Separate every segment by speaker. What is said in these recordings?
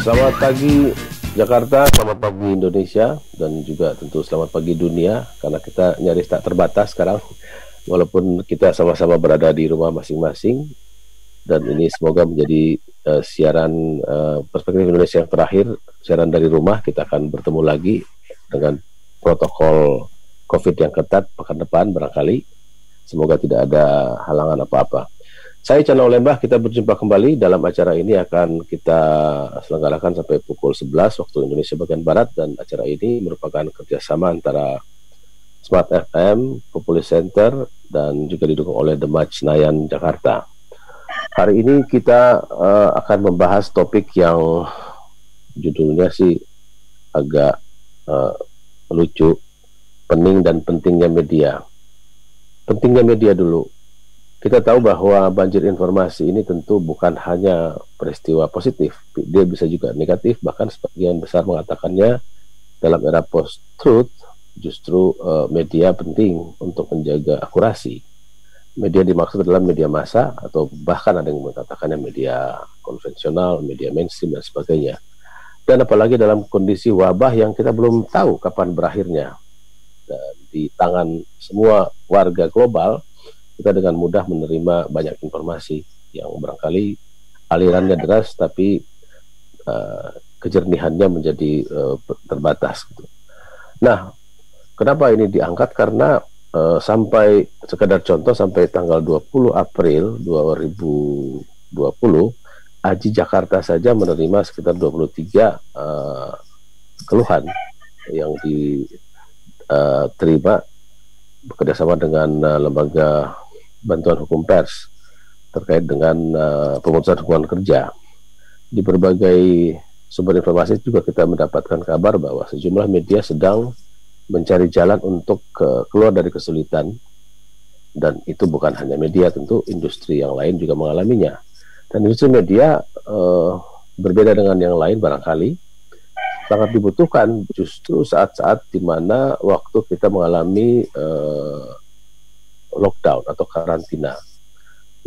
Speaker 1: Selamat pagi Jakarta, selamat pagi Indonesia, dan juga tentu selamat pagi dunia, karena kita nyaris tak terbatas sekarang, walaupun kita sama-sama berada di rumah masing-masing. Dan ini semoga menjadi siaran Perspektif Indonesia yang terakhir, siaran dari rumah. Kita akan bertemu lagi dengan protokol COVID yang ketat pekan depan barangkali. Semoga tidak ada halangan apa-apa. Saya Chandra Lembah, kita berjumpa kembali dalam acara ini akan kita selenggarakan sampai pukul 11 waktu Indonesia bagian Barat, dan acara ini merupakan kerjasama antara Smart FM, Populis Center, dan juga didukung oleh The Match Senayan Jakarta. Hari ini kita akan membahas topik yang judulnya sih agak lucu, pening dan pentingnya media. Pentingnya media dulu. Kita tahu bahwa banjir informasi ini tentu bukan hanya peristiwa positif, dia bisa juga negatif, bahkan sebagian besar mengatakannya dalam era post-truth, justru media penting untuk menjaga akurasi. Media dimaksud adalah media massa, atau bahkan ada yang mengatakannya media konvensional, media mainstream, dan sebagainya. Dan apalagi dalam kondisi wabah yang kita belum tahu kapan berakhirnya. Dan di tangan semua warga global, kita dengan mudah menerima banyak informasi yang barangkali alirannya deras, tapi kejernihannya menjadi terbatas. Nah, kenapa ini diangkat? Karena sampai sekedar contoh, sampai tanggal 20 April 2020, Aji Jakarta saja menerima sekitar 23 keluhan yang diterima bekerjasama dengan lembaga bantuan hukum pers terkait dengan pemutusan hubungan kerja. Di berbagai sumber informasi juga kita mendapatkan kabar bahwa sejumlah media sedang mencari jalan untuk keluar dari kesulitan, dan itu bukan hanya media, tentu industri yang lain juga mengalaminya. Dan industri media berbeda dengan yang lain barangkali, sangat dibutuhkan justru saat-saat di mana waktu kita mengalami lockdown atau karantina.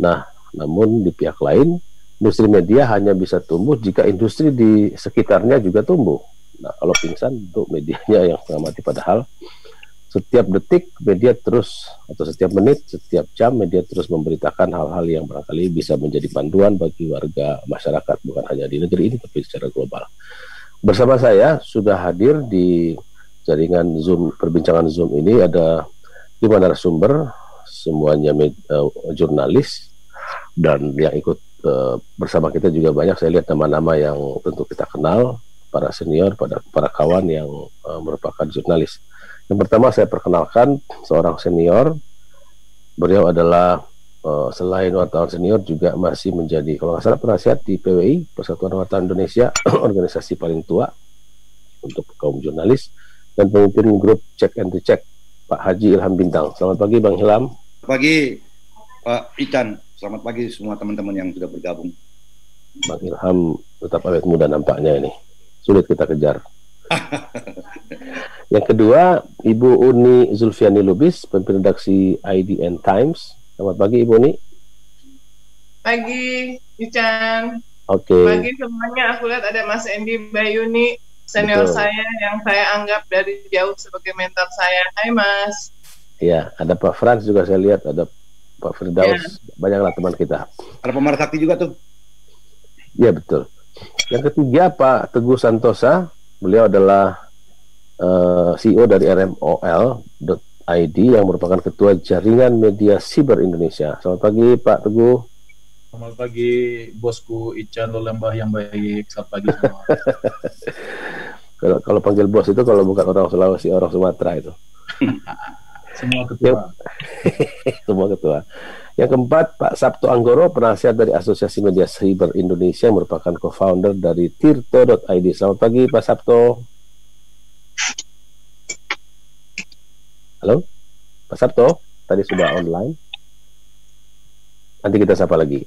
Speaker 1: Nah, namun di pihak lain, industri media hanya bisa tumbuh jika industri di sekitarnya juga tumbuh. Nah, kalau pingsan untuk medianya yang setengah mati, padahal setiap detik media terus, atau setiap menit, setiap jam media terus memberitakan hal-hal yang barangkali bisa menjadi panduan bagi warga masyarakat, bukan hanya di negeri ini tapi secara global. Bersama saya sudah hadir di jaringan Zoom, perbincangan Zoom ini ada 5 narasumber, semuanya jurnalis, dan yang ikut bersama kita juga banyak. Saya lihat nama-nama yang tentu kita kenal, para senior, para kawan yang merupakan jurnalis. Yang pertama saya perkenalkan seorang senior. Beliau adalah selain wartawan senior juga masih menjadi, kalau nggak salah, penasihat di PWI, Persatuan Wartawan Indonesia, organisasi paling tua untuk kaum jurnalis, dan pemimpin grup Check and Recheck, Pak Haji Ilham Bintang. Selamat pagi Bang Ilham.
Speaker 2: Pagi Pak Ican, selamat pagi semua teman-teman yang sudah bergabung.
Speaker 1: Bang Ilham tetap awet muda nampaknya ini, sulit kita kejar. Yang kedua, Ibu Uni Zulfiani Lubis, pemimpin redaksi IDN Times. Selamat pagi Ibu Uni.
Speaker 3: Pagi Ican.
Speaker 1: Oke.
Speaker 3: Pagi semuanya. Aku lihat ada Mas Endi Bayuni, senior
Speaker 1: Betul.
Speaker 3: saya yang saya anggap dari jauh sebagai mentor saya. Hai Mas.
Speaker 1: Ya, ada Pak Frans juga saya lihat, ada Pak Firdaus, banyaklah teman kita.
Speaker 2: Ada pemerhati juga tuh.
Speaker 1: Ya betul. Yang ketiga Pak Teguh Santosa, beliau adalah CEO dari RMOL.id yang merupakan Ketua Jaringan Media Siber Indonesia. Selamat pagi Pak Teguh.
Speaker 4: Selamat pagi bosku Ican Lembah yang baik. Selamat pagi semua.
Speaker 1: Kalau panggil bos itu kalau bukan orang Sulawesi, orang Sumatera itu.
Speaker 4: Semua ketua.
Speaker 1: Semua ketua. Yang keempat, Pak Sabto Anggoro, penasihat dari Asosiasi Media Siber Indonesia, merupakan co-founder dari Tirto.id. Selamat pagi, Pak Sabto. Halo, Pak Sabto. Tadi sudah online. Nanti kita sapa lagi.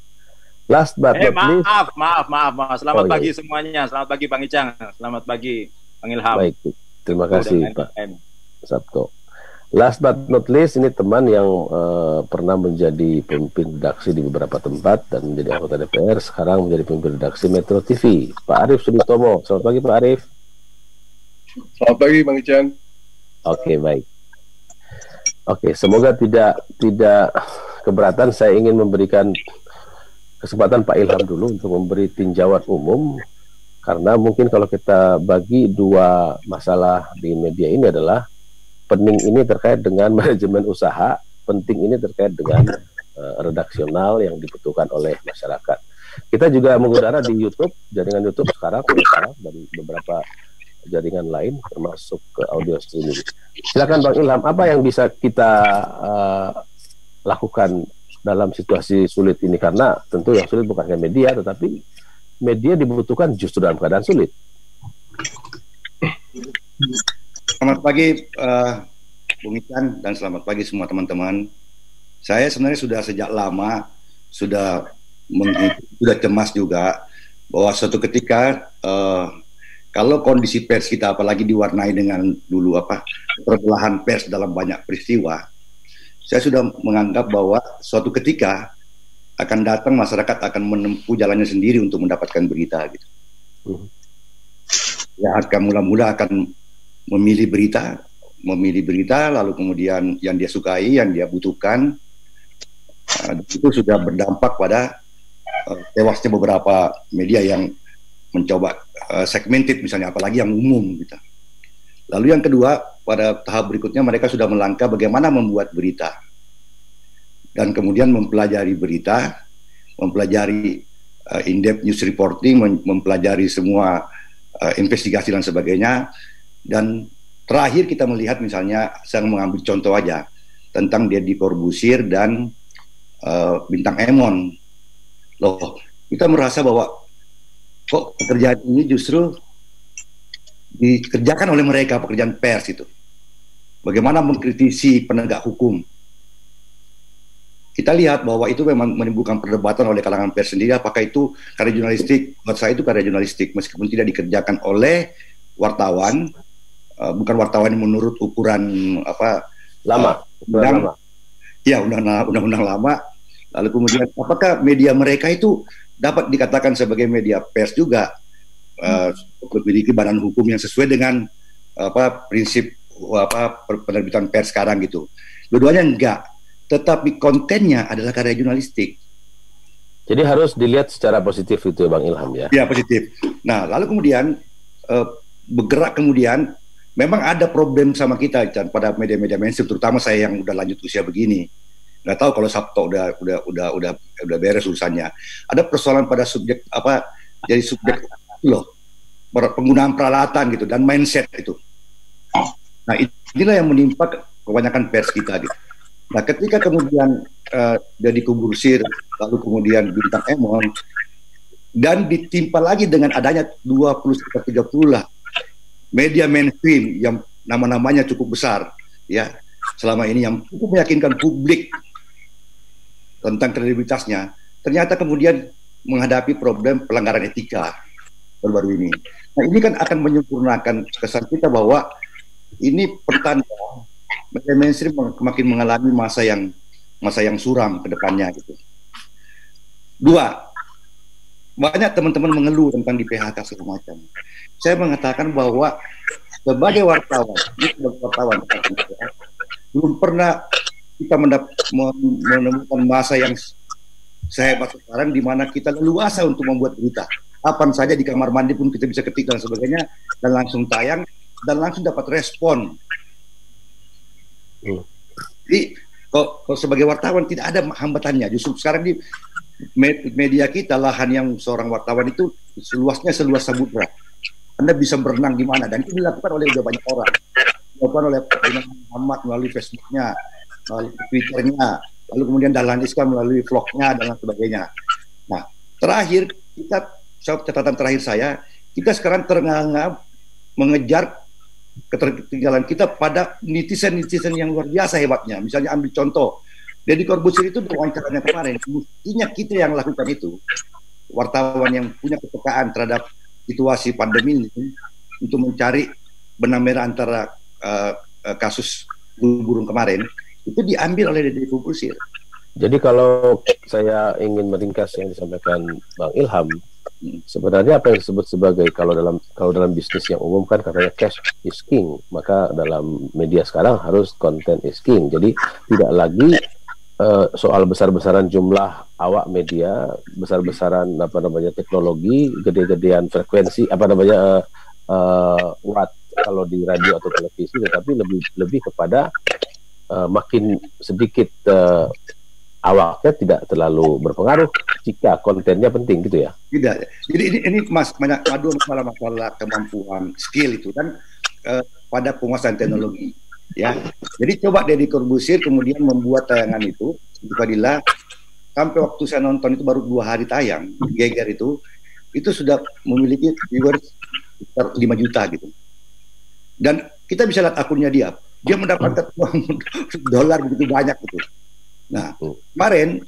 Speaker 1: Last but not least.
Speaker 4: Maaf. Selamat pagi semuanya. Selamat pagi Bang Icang. Selamat pagi Bang Ilham.
Speaker 1: Baik, terima kasih Pak Sabto. Last but not least, ini teman yang pernah menjadi pemimpin redaksi di beberapa tempat dan menjadi anggota DPR, sekarang menjadi pemimpin redaksi Metro TV, Pak Arief Suditomo. Selamat pagi Pak Arief.
Speaker 5: Selamat pagi Bang Ican.
Speaker 1: Oke, baik. Oke, semoga tidak keberatan, saya ingin memberikan kesempatan Pak Ilham dulu untuk memberi tinjauan umum, karena mungkin kalau kita bagi dua masalah di media ini adalah pening ini terkait dengan manajemen usaha, penting ini terkait dengan redaksional yang dibutuhkan oleh masyarakat. Kita juga mengudara di YouTube, jaringan YouTube sekarang dan beberapa jaringan lain termasuk ke audio streaming. Silakan Bang Ilham, apa yang bisa kita lakukan dalam situasi sulit ini, karena tentu yang sulit bukan hanya media, tetapi media dibutuhkan justru dalam keadaan sulit.
Speaker 2: Selamat pagi Bung Ican, dan selamat pagi semua teman-teman. Saya sebenarnya sudah sejak lama sudah cemas juga bahwa suatu ketika kalau kondisi pers kita apalagi diwarnai dengan dulu perbelahan pers dalam banyak peristiwa, saya sudah menganggap bahwa suatu ketika akan datang masyarakat akan menempuh jalannya sendiri untuk mendapatkan berita gitu. Ya, akan mula-mula akan memilih berita, lalu kemudian yang dia sukai, yang dia butuhkan, itu sudah berdampak pada tewasnya beberapa media yang mencoba segmented misalnya, apalagi yang umum gitu. Lalu yang kedua, pada tahap berikutnya mereka sudah melangkah bagaimana membuat berita, dan kemudian mempelajari berita, mempelajari in-depth news reporting, mempelajari semua investigasi dan sebagainya. Dan terakhir kita melihat misalnya, saya mengambil contoh aja tentang Deddy Corbuzier dan Bintang Emon. Loh, kita merasa bahwa kok pekerjaan ini justru dikerjakan oleh mereka, pekerjaan pers itu. Bagaimana mengkritisi penegak hukum. Kita lihat bahwa itu memang menimbulkan perdebatan oleh kalangan pers sendiri, apakah itu karya jurnalistik. Buat saya itu karya jurnalistik, meskipun tidak dikerjakan oleh wartawan, bukan wartawan yang menurut ukuran
Speaker 1: lama.
Speaker 2: Undang-undang lama. Lalu kemudian apakah media mereka itu dapat dikatakan sebagai media pers juga, memiliki badan hukum yang sesuai dengan prinsip penerbitan pers sekarang gitu. Dua-duanya enggak, tetapi kontennya adalah karya jurnalistik.
Speaker 1: Jadi harus dilihat secara positif itu Bang Ilham ya.
Speaker 2: Ya, positif. Nah, lalu kemudian bergerak kemudian, memang ada problem sama kita pada media-media mainstream, terutama saya yang udah lanjut usia begini. Nggak tahu kalau Sabto udah beres urusannya. Ada persoalan pada subjek jadi subjek loh, penggunaan peralatan gitu dan mindset itu. Nah, inilah yang menimpa kebanyakan pers kita gitu. Nah, ketika kemudian Deddy Corbuzier, lalu kemudian Bintang Emon, dan ditimpa lagi dengan adanya 20-30 lah media mainstream yang nama-namanya cukup besar ya selama ini, yang cukup meyakinkan publik tentang kredibilitasnya, ternyata kemudian menghadapi problem pelanggaran etika baru-baru ini. Nah, ini kan akan menyempurnakan kesan kita bahwa ini pertanda media mainstream makin mengalami masa yang suram ke depannya gitu. Dua, banyak teman-teman mengeluh tentang di PHK segala macam. Saya mengatakan bahwa sebagai wartawan belum pernah kita menemukan masa yang sehebat sekarang di mana kita leluasa untuk membuat berita. Kapan saja di kamar mandi pun kita bisa ketik dan sebagainya, dan langsung tayang dan langsung dapat respon. Jadi kok sebagai wartawan tidak ada hambatannya. Justru sekarang di media kita, lahan yang seorang wartawan itu seluasnya seluas samudra. Anda bisa berenang di mana, dan itu dilakukan oleh udah banyak orang. Dilakukan oleh Muhammad melalui Facebooknya, melalui Twitternya, lalu kemudian Dahlan Iskan melalui vlognya dan lain sebagainya. Nah, terakhir catatan terakhir saya, kita sekarang terengah-engah mengejar ketertinggalan kita pada netizen yang luar biasa hebatnya. Misalnya ambil contoh, Deddy Corbuzier itu wawancaranya kemarin, mestinya kita yang lakukan itu, wartawan yang punya kepekaan terhadap situasi pandemi ini, untuk mencari benang merah antara kasus burung kemarin itu diambil oleh Deddy Corbuzier.
Speaker 1: Jadi kalau saya ingin meringkas yang disampaikan Bang Ilham, sebenarnya apa yang disebut sebagai kalau dalam bisnis yang umum kan katanya cash is king, maka dalam media sekarang harus content is king. Jadi tidak lagi soal besar-besaran jumlah awak media, besar-besaran teknologi, gede-gedean frekuensi watt kalau di radio atau televisi, tetapi lebih kepada makin sedikit awaknya tidak terlalu berpengaruh jika kontennya penting gitu ya.
Speaker 2: Tidak. Jadi ini Mas banyak masalah kemampuan skill itu kan pada penguasaan teknologi ya. Jadi coba Deddy Corbuzier kemudian membuat tayangan itu Fadilah sampai waktu saya nonton itu baru 2 hari tayang Geger itu sudah memiliki viewers 5 juta gitu. Dan kita bisa lihat akunnya dia mendapatkan uang dolar begitu banyak gitu. Nah, kemarin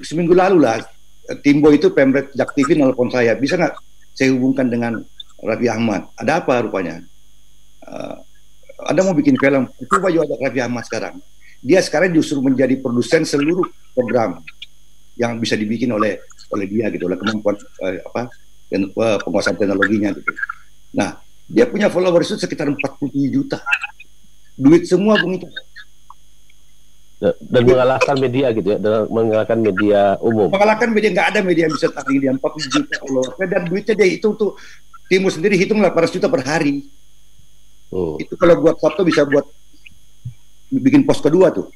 Speaker 2: seminggu lalu lah Timbo itu Pemret Jak TV nelpon saya, bisa nggak saya hubungkan dengan Raffi Ahmad? Ada apa rupanya? Ada mau bikin film, coba juga ada Raffi Ahmad sekarang. Dia sekarang justru menjadi produsen seluruh program yang bisa dibikin oleh dia gitu, oleh kemampuan penguasaan teknologinya gitu. Nah, dia punya followers itu sekitar 47 juta. Duit semua Bung Ican.
Speaker 1: Dan mengalahkan media gitu ya, dan mengalahkan media umum.
Speaker 2: Mengalahkan media, nggak ada media yang bisa tanding dia 40 juta followersnya, dan duitnya dia itu tuh Timur sendiri hitung 800 juta per hari. Itu kalau buat Sabtu bisa buat bikin pos kedua tuh.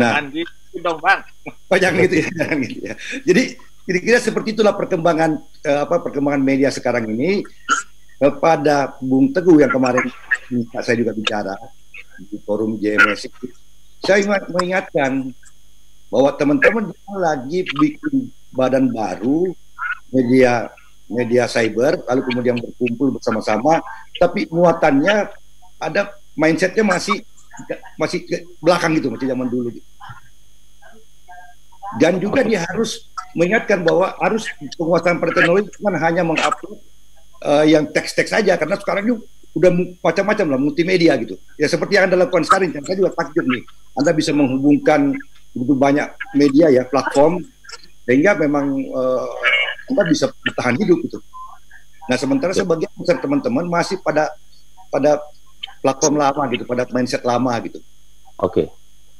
Speaker 2: Nah,
Speaker 3: gitu dong Bang.
Speaker 2: Jangan gitu ya. Jadi kira-kira seperti itulah perkembangan media sekarang ini. Kepada Bung Teguh yang kemarin saya juga bicara di forum JMS, saya mengingatkan bahwa teman-teman lagi bikin badan baru media cyber, lalu kemudian berkumpul bersama-sama, tapi muatannya ada mindsetnya masih belakang gitu, masih zaman dulu gitu. Dan juga dia harus mengingatkan bahwa harus penguasaan teknologi bukan hanya mengupload yang teks-teks saja, karena sekarang itu udah macam-macam lah, multimedia gitu. Ya seperti yang Anda lakukan sekarang, saya juga takjub nih. Anda bisa menghubungkan begitu banyak media ya, platform, sehingga memang Anda bisa bertahan hidup gitu. Nah, sementara sebagian besar teman-teman masih pada platform lama gitu, pada mindset lama gitu.
Speaker 1: Oke,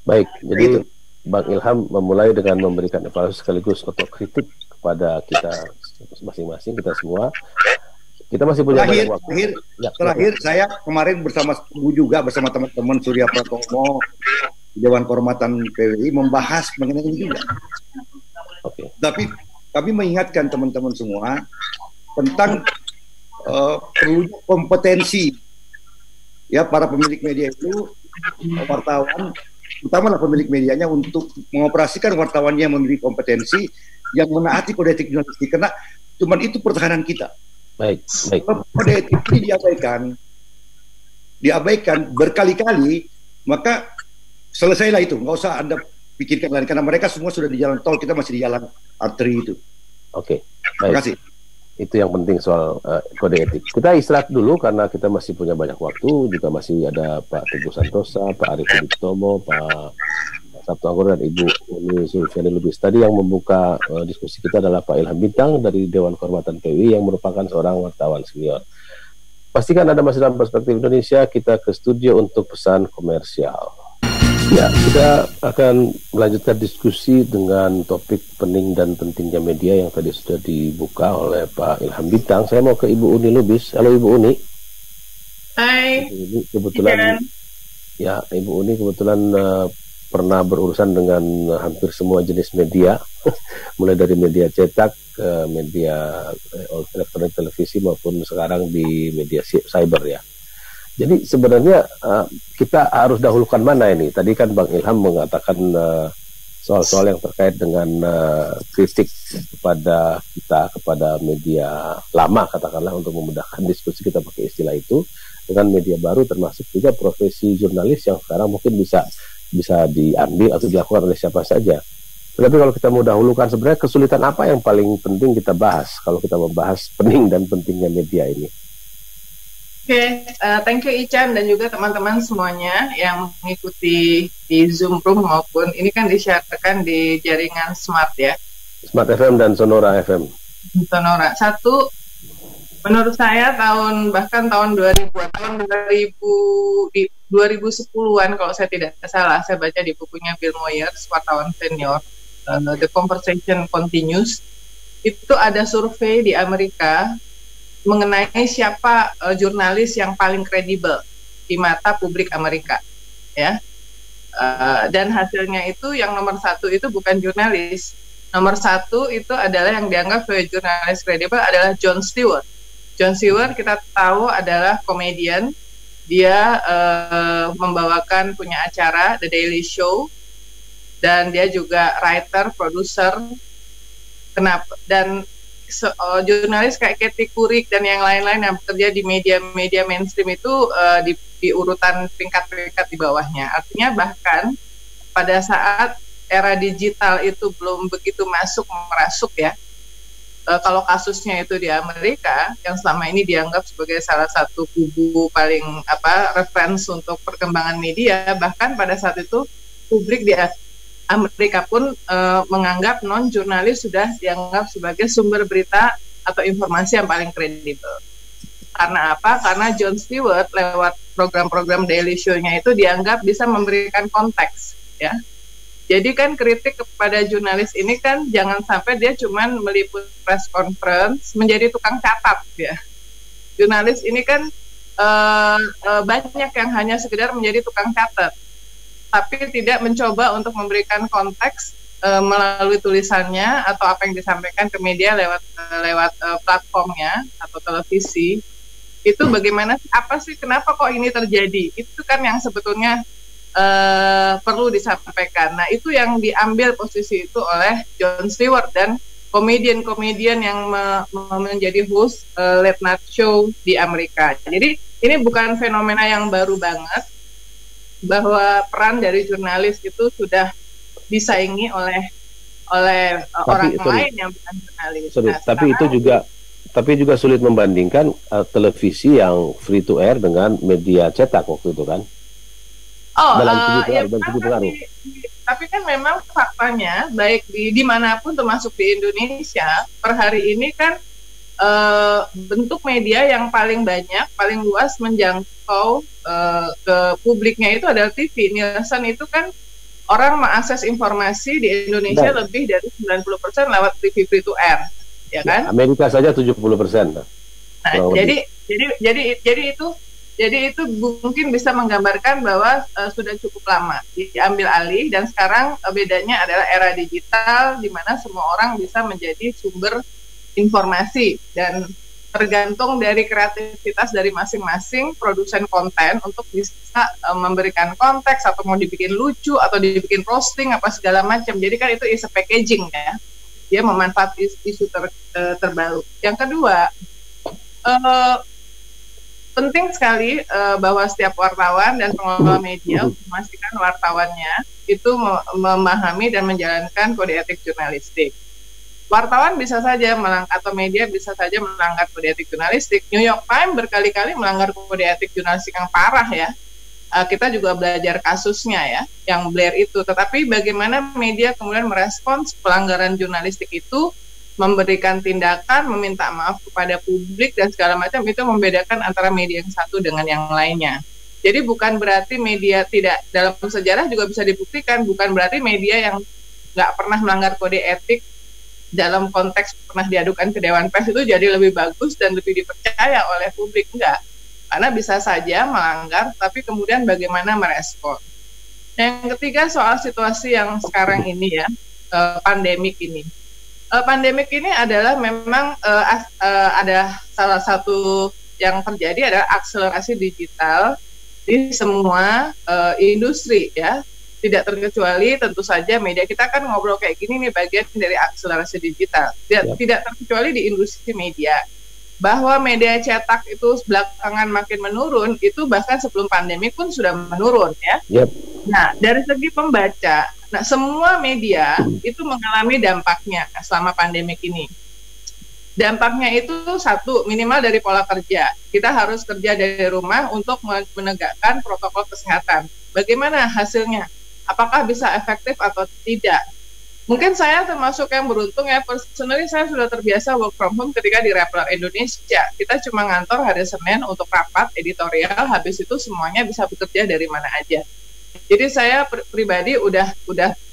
Speaker 1: baik. Jadi gitu. Bang Ilham memulai dengan memberikan evaluasi sekaligus otokritik kepada kita masing-masing, kita semua. Kita masih punya
Speaker 2: terakhir saya kemarin bersama teman-teman Surya Pratomo Dewan Kehormatan PWI membahas mengenai ini juga. Tapi kami mengingatkan teman-teman semua tentang perlunya kompetensi ya para pemilik media itu, wartawan, utamalah pemilik medianya, untuk mengoperasikan wartawannya yang memiliki kompetensi yang menaati kode etik jurnalistik, karena cuman itu pertahanan kita.
Speaker 1: Baik.
Speaker 2: Kode etik ini diabaikan berkali-kali, maka selesailah itu, nggak usah Anda pikirkan lain, karena mereka semua sudah di jalan tol, kita masih di jalan arteri itu.
Speaker 1: Oke, baik.
Speaker 2: Terima kasih.
Speaker 1: Itu yang penting soal kode etik. Kita istirahat dulu karena kita masih punya banyak waktu, juga masih ada Pak Teguh Santosa, Pak Arif Hidayatomo, Pak Sabtu Anggur, dan Ibu Uni Sulfiani Lubis. Tadi yang membuka diskusi kita adalah Pak Ilham Bintang dari Dewan Kehormatan PWI yang merupakan seorang wartawan senior. Pastikan Anda masih dalam Perspektif Indonesia. Kita ke studio untuk pesan komersial. Ya, kita akan melanjutkan diskusi dengan topik pening dan pentingnya media yang tadi sudah dibuka oleh Pak Ilham Bintang. Saya mau ke Ibu Uni Lubis. Halo Ibu Uni.
Speaker 3: Hai.
Speaker 1: Ibu kebetulan, ya Ibu Uni kebetulan pernah berurusan dengan hampir semua jenis media, mulai dari media cetak, media elektronik, televisi, maupun sekarang di media cyber ya. Jadi sebenarnya kita harus dahulukan mana ini? Tadi kan Bang Ilham mengatakan soal-soal yang terkait dengan kritik kepada kita, kepada media lama katakanlah, untuk memudahkan diskusi kita pakai istilah itu, dengan media baru, termasuk juga profesi jurnalis yang sekarang mungkin bisa diambil atau dilakukan oleh siapa saja. Tetapi kalau kita mau dahulukan, sebenarnya kesulitan apa yang paling penting kita bahas kalau kita membahas pening dan pentingnya media ini?
Speaker 3: Thank you Ican dan juga teman-teman semuanya yang mengikuti di Zoom Room maupun ini kan disiarkan di jaringan Smart ya.
Speaker 1: Smart FM dan Sonora FM.
Speaker 3: Sonora. Satu, menurut saya bahkan tahun 2010-an kalau saya tidak salah, saya baca di bukunya Bill Moyers, wartawan senior, The Conversation Continues, itu ada survei di Amerika mengenai siapa jurnalis yang paling kredibel di mata publik Amerika, ya. Dan hasilnya itu yang nomor satu itu bukan jurnalis, nomor satu itu adalah yang dianggap sebagai jurnalis kredibel adalah Jon Stewart. Jon Stewart kita tahu adalah komedian, dia membawakan punya acara The Daily Show dan dia juga writer, produser. Kenapa? Dan jurnalis kayak Katie Couric dan yang lain-lain yang bekerja di media mainstream itu di urutan peringkat-peringkat di bawahnya. Artinya bahkan pada saat era digital itu belum begitu merasuk ya. Kalau kasusnya itu di Amerika yang selama ini dianggap sebagai salah satu kubu paling reference untuk perkembangan media, bahkan pada saat itu publik di Amerika pun menganggap non-jurnalis sudah dianggap sebagai sumber berita atau informasi yang paling kredibel. Karena apa? Karena Jon Stewart lewat program-program Daily Show-nya itu dianggap bisa memberikan konteks, ya. Jadi kan kritik kepada jurnalis ini kan jangan sampai dia cuman meliput press conference menjadi tukang catat, ya. Jurnalis ini kan banyak yang hanya sekedar menjadi tukang catat, tapi tidak mencoba untuk memberikan konteks melalui tulisannya atau apa yang disampaikan ke media lewat platformnya atau televisi. Itu bagaimana, kenapa kok ini terjadi? Itu kan yang sebetulnya perlu disampaikan. Nah, itu yang diambil posisi itu oleh Jon Stewart dan komedian-komedian yang menjadi host late night show di Amerika. Jadi ini bukan fenomena yang baru banget, bahwa peran dari jurnalis itu sudah disaingi oleh orang lain yang bukan jurnalis.
Speaker 1: Tapi juga sulit membandingkan televisi yang free to air dengan media cetak waktu itu kan. Tapi kan memang faktanya baik dimanapun termasuk di Indonesia per hari ini kan bentuk media yang paling banyak, paling luas menjangkau ke publiknya itu adalah TV. Nielsen itu kan orang mengakses informasi di Indonesia lebih dari 90% lewat TV free to air, ya kan? Amerika saja 70%. Nah, jadi itu mungkin bisa menggambarkan bahwa sudah cukup lama diambil alih dan sekarang bedanya adalah era digital di mana semua orang bisa menjadi sumber informasi dan tergantung dari kreativitas dari masing-masing produsen konten untuk bisa memberikan konteks atau mau dibikin lucu atau dibikin roasting apa segala macam. Jadi kan itu is a packaging ya. Dia memanfaatkan isu terbaru. Yang kedua, penting sekali bahwa setiap wartawan dan pengelola media memastikan wartawannya itu memahami dan menjalankan kode etik jurnalistik. Wartawan bisa saja atau media bisa saja melanggar kode etik jurnalistik. New York Times berkali-kali melanggar kode etik jurnalistik yang parah ya. Kita juga belajar kasusnya ya, yang Blair itu. Tetapi bagaimana media kemudian merespons pelanggaran jurnalistik itu, memberikan tindakan, meminta maaf kepada publik dan segala macam, itu membedakan antara media yang satu dengan yang lainnya. Jadi bukan berarti media tidak, dalam sejarah juga bisa dibuktikan, bukan berarti media yang nggak pernah melanggar kode etik dalam konteks pernah diadukan ke Dewan Pers itu jadi lebih bagus dan lebih dipercaya oleh publik. Enggak, karena bisa saja melanggar tapi kemudian bagaimana merespon. Yang ketiga soal situasi yang sekarang ini ya, pandemik ini. Pandemik ini adalah memang ada salah satu yang terjadi adalah akselerasi digital di semua industri ya. Tidak terkecuali tentu saja media. Kita kan ngobrol kayak gini nih bagian dari akselerasi digital. Tidak terkecuali di industri media. Bahwa media cetak itu belakangan makin menurun, itu bahkan sebelum pandemi pun sudah menurun ya. Nah, dari segi pembaca, semua media itu mengalami dampaknya selama pandemi ini.
Speaker 3: Dampaknya itu satu, minimal dari pola kerja. Kita harus kerja dari rumah untuk menegakkan protokol kesehatan. Bagaimana hasilnya? Apakah bisa efektif atau tidak? Mungkin saya termasuk yang beruntung ya, personally saya sudah terbiasa work from home ketika di Rappler Indonesia. Kita cuma ngantor hari Senin untuk rapat editorial, habis itu semuanya bisa bekerja dari mana aja. Jadi saya pribadi udah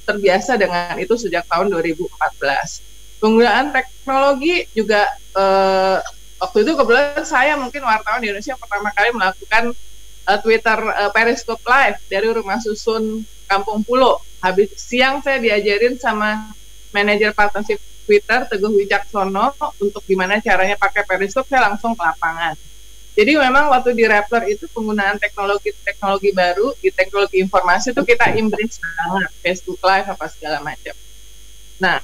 Speaker 3: terbiasa dengan itu sejak tahun 2014. Penggunaan teknologi juga waktu itu kebetulan saya mungkin wartawan di Indonesia pertama kali melakukan Twitter Periscope Live dari rumah susun Kampung Pulo. Habis siang saya diajarin sama manajer partnership Twitter Teguh Wicaksono untuk gimana caranya pakai Periscope, saya langsung ke lapangan. Jadi memang waktu di Rappler itu penggunaan teknologi baru, di teknologi informasi itu kita embrace banget, Facebook Live apa segala macam. Nah,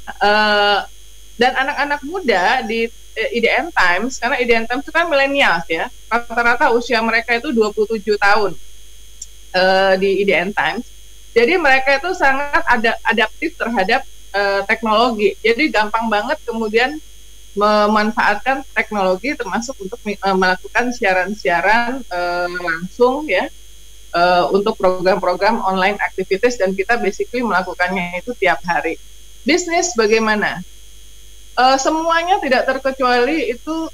Speaker 3: dan anak-anak muda di IDN Times, karena IDN Times itu kan milenial ya, rata-rata usia mereka itu 27 tahun di IDN Times. Jadi mereka itu sangat adaptif terhadap teknologi. Jadi gampang banget kemudian memanfaatkan teknologi termasuk untuk melakukan siaran-siaran langsung ya, untuk program-program online activities, dan kita basically melakukannya itu tiap hari. Bisnis bagaimana? Semuanya tidak terkecuali itu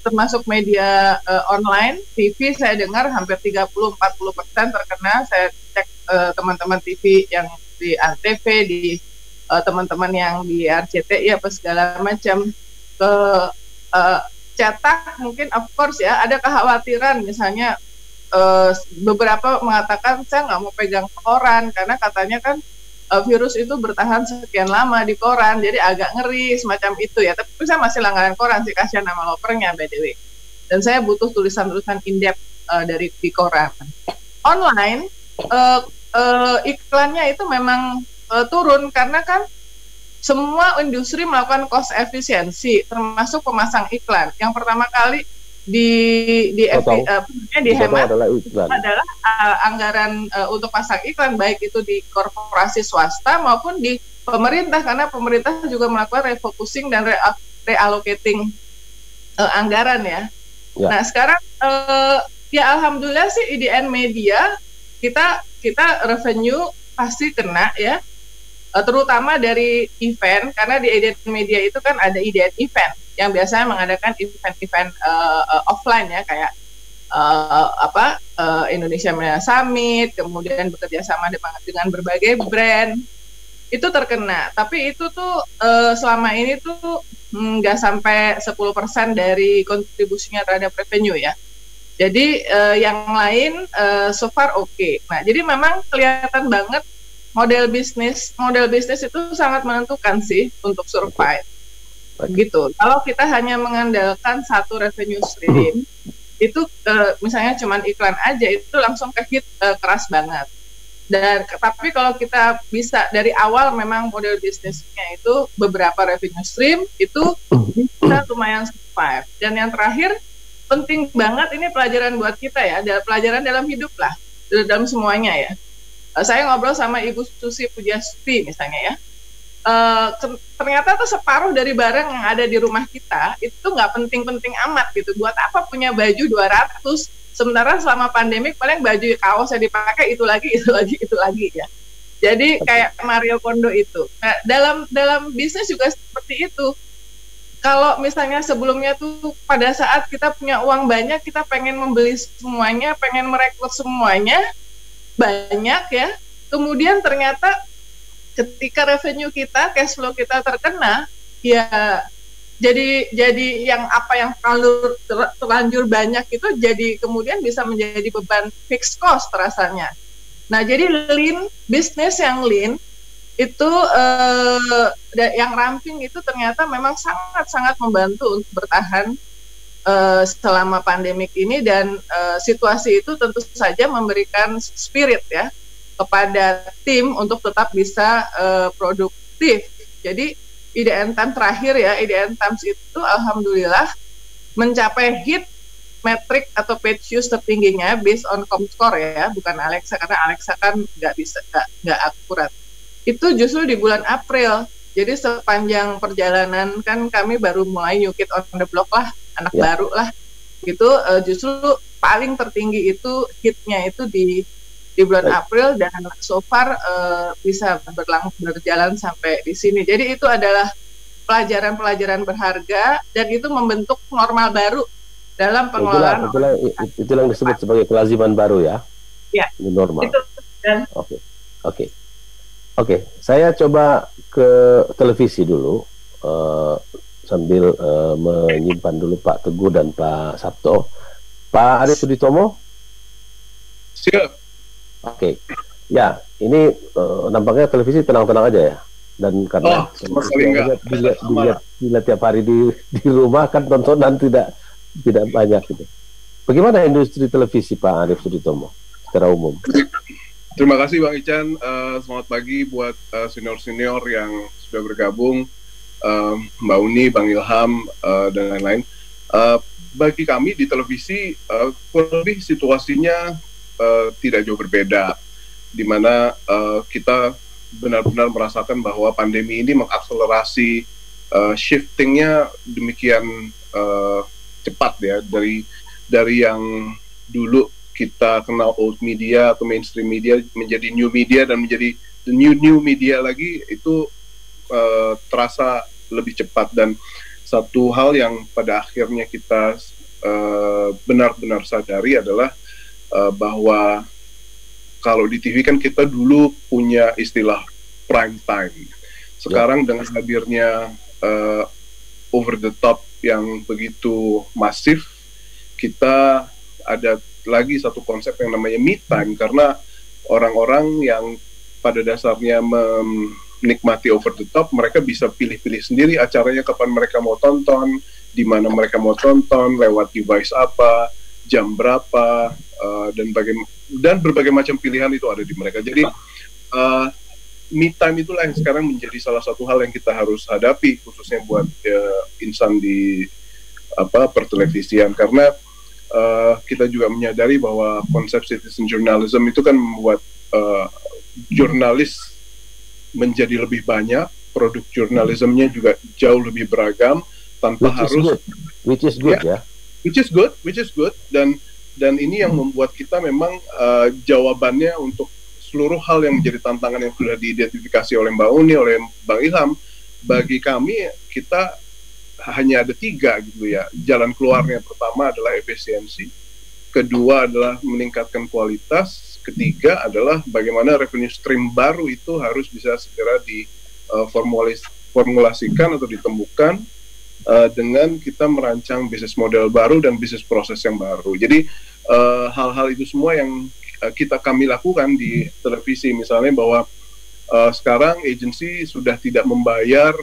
Speaker 3: termasuk media online, TV saya dengar hampir 30-40% terkena. Saya cek teman-teman TV yang di ANTV, di teman-teman yang di RCTI apa segala macam, ke cetak mungkin of course ya ada kekhawatiran, misalnya beberapa mengatakan saya nggak mau pegang koran karena katanya kan virus itu bertahan sekian lama di koran, jadi agak ngeri semacam itu ya. Tapi saya masih langganan koran sih, kasihan nama lopernya by the way. Dan saya butuh tulisan-tulisan in-depth dari di koran. Online iklannya itu memang turun karena kan semua industri melakukan cost efisiensi, termasuk pemasang iklan. Yang pertama kali dihemat adalah anggaran untuk pasang iklan, baik itu di korporasi swasta maupun di pemerintah, karena pemerintah juga melakukan refocusing dan reallocating anggaran ya. Nah sekarang ya alhamdulillah sih IDN Media kita revenue pasti kena ya, terutama dari event, karena di IDN Media itu kan ada IDN event yang biasanya mengadakan event-event offline ya, kayak Indonesia Media Summit, kemudian bekerja sama dengan berbagai brand, itu terkena. Tapi itu tuh selama ini tuh nggak sampai 10% dari kontribusinya terhadap revenue ya. Jadi yang lain so far oke. Nah, jadi memang kelihatan banget model bisnis itu sangat menentukan sih untuk survive. Gitu. Kalau kita hanya mengandalkan satu revenue stream, itu misalnya cuman iklan aja itu langsung ke hit keras banget. Dan tapi kalau kita bisa dari awal memang model bisnisnya itu beberapa revenue stream itu bisa lumayan survive. Dan yang terakhir penting banget, ini pelajaran buat kita ya, pelajaran dalam hidup lah, dalam semuanya ya. Saya ngobrol sama Ibu Susi Pujastuti misalnya ya. Ternyata tuh separuh dari barang yang ada di rumah kita itu nggak penting-penting amat gitu. Buat apa punya baju 200 sementara selama pandemik paling baju kaos yang dipakai itu lagi ya. Jadi kayak Mario Kondo itu. Nah, dalam bisnis juga seperti itu. Kalau misalnya sebelumnya tuh pada saat kita punya uang banyak, kita pengen membeli semuanya, pengen merekrut semuanya banyak ya. Kemudian ternyata ketika revenue kita, cash flow kita terkena, ya jadi yang terlanjur banyak itu jadi kemudian bisa menjadi beban fixed cost rasanya. Nah, jadi bisnis yang lean itu yang ramping itu ternyata memang sangat membantu untuk bertahan selama pandemik ini, dan situasi itu tentu saja memberikan spirit ya kepada tim untuk tetap bisa produktif. Jadi IDN Times terakhir ya, IDN Times itu alhamdulillah mencapai hit metrik atau page views tertingginya based on Comscore ya, bukan Alexa, karena Alexa kan nggak akurat. Itu justru di bulan April. Jadi sepanjang perjalanan kan kami baru mulai new kid on the block lah, anak baru lah. Gitu justru paling tertinggi itu hitnya itu di bulan April, dan so far bisa berjalan sampai di sini. Jadi itu adalah pelajaran-pelajaran berharga, dan itu membentuk normal baru dalam pengelolaan.
Speaker 1: Itulah yang disebut sebagai kelaziman baru ya.
Speaker 3: Ya.
Speaker 1: Ini normal.
Speaker 3: Oke.
Speaker 1: Oke. Saya coba ke televisi dulu sambil menyimpan dulu Pak Teguh dan Pak Sabto. Pak Arief Suditomo.
Speaker 5: Siap.
Speaker 1: Oke. Ya, ini nampaknya televisi tenang-tenang aja ya. Dan karena dilihat tiap hari di rumah kan tontonan tidak banyak gitu. Bagaimana industri televisi Pak Arief Suditomo secara umum?
Speaker 5: Terima kasih Bang Ican. Selamat pagi buat senior-senior yang sudah bergabung, Mbak Uni, Bang Ilham, dan lain-lain. Bagi kami di televisi, kurang lebih situasinya tidak jauh berbeda, di mana kita benar-benar merasakan bahwa pandemi ini mengakselerasi shiftingnya demikian cepat ya, dari yang dulu kita kenal old media atau mainstream media menjadi new media dan menjadi the new media lagi, itu terasa lebih cepat. Dan satu hal yang pada akhirnya kita benar-benar sadari adalah bahwa kalau di TV kan kita dulu punya istilah prime time. Sekarang dengan hadirnya over the top yang begitu masif, kita ada lagi satu konsep yang namanya me time, karena orang-orang yang pada dasarnya menikmati over the top, mereka bisa pilih-pilih sendiri acaranya kapan mereka mau tonton, di mana mereka mau tonton, lewat device apa, jam berapa, dan berbagai macam pilihan itu ada di mereka. Jadi me time itulah yang sekarang menjadi salah satu hal yang kita harus hadapi, khususnya buat insan di pertelevisian, karena kita juga menyadari bahwa konsep citizen journalism itu kan membuat jurnalis menjadi lebih banyak, produk jurnalismenya juga jauh lebih beragam, tanpa which is good, dan ini yang membuat kita memang jawabannya untuk seluruh hal yang menjadi tantangan yang sudah diidentifikasi oleh Mbak Uni, oleh Bang Ilham, bagi kami kita hanya ada 3 gitu ya. Jalan keluarnya pertama adalah efisiensi, kedua adalah meningkatkan kualitas, ketiga adalah bagaimana revenue stream baru itu harus bisa segera diformulasikan atau ditemukan dengan kita merancang bisnis model baru dan bisnis proses yang baru. Jadi hal-hal itu semua yang kami lakukan di televisi, misalnya bahwa sekarang agensi sudah tidak membayar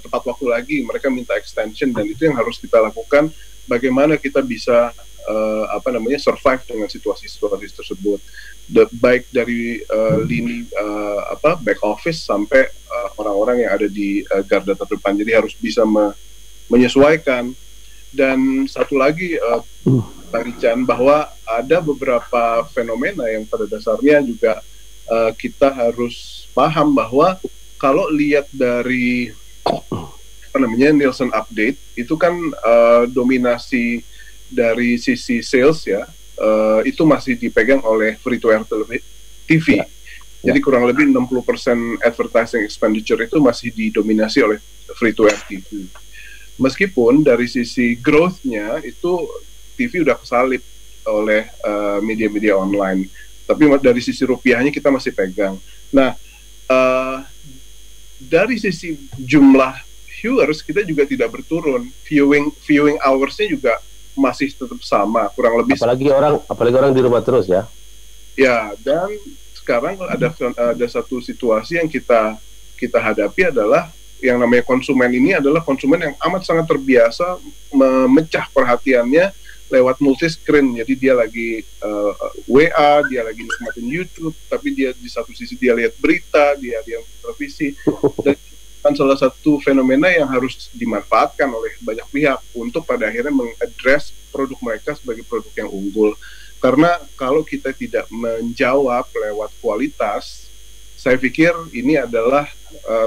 Speaker 5: tepat waktu lagi, mereka minta extension, dan itu yang harus kita lakukan, bagaimana kita bisa survive dengan situasi-situasi tersebut, baik dari lini back office sampai orang-orang yang ada di garda terdepan. Jadi harus bisa menyesuaikan. Dan satu lagi Bang Ican, bahwa ada beberapa fenomena yang pada dasarnya juga kita harus paham bahwa kalau lihat dari Nielsen update itu kan dominasi dari sisi sales ya itu masih dipegang oleh free to air TV. Jadi kurang lebih 60% advertising expenditure itu masih didominasi oleh free to air TV. Meskipun dari sisi growth-nya itu TV udah kesalip oleh media-media online, tapi dari sisi rupiahnya kita masih pegang. Nah, dari sisi jumlah viewers kita juga tidak berturun, viewing hours-nya juga masih tetap sama, kurang lebih. Apalagi orang di rumah terus ya. Ya, dan sekarang ada satu situasi yang kita hadapi adalah yang namanya konsumen ini adalah konsumen yang amat sangat terbiasa memecah perhatiannya lewat multi screen. Jadi dia lagi WA, dia lagi nikmatin YouTube, tapi dia di satu sisi dia lihat berita, dia lihat televisi. Dan kan salah satu fenomena yang harus dimanfaatkan oleh banyak pihak untuk pada akhirnya mengadres produk mereka sebagai produk yang unggul. Karena kalau kita tidak menjawab lewat kualitas, saya pikir ini adalah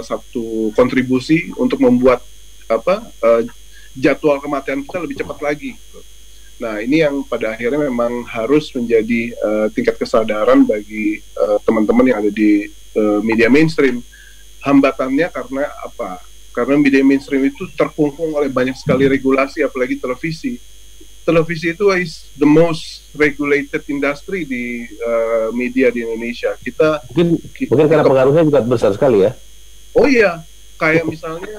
Speaker 5: satu kontribusi untuk membuat jadwal kematian kita lebih cepat lagi. Nah, ini yang pada akhirnya memang harus menjadi tingkat kesadaran bagi teman-teman yang ada di media mainstream. Hambatannya karena apa? Karena media mainstream itu terkungkung oleh banyak sekali regulasi, apalagi televisi. Televisi itu is the most regulated industry di media di Indonesia. Mungkin
Speaker 1: karena pengaruhnya juga besar sekali ya.
Speaker 5: Oh iya, kayak misalnya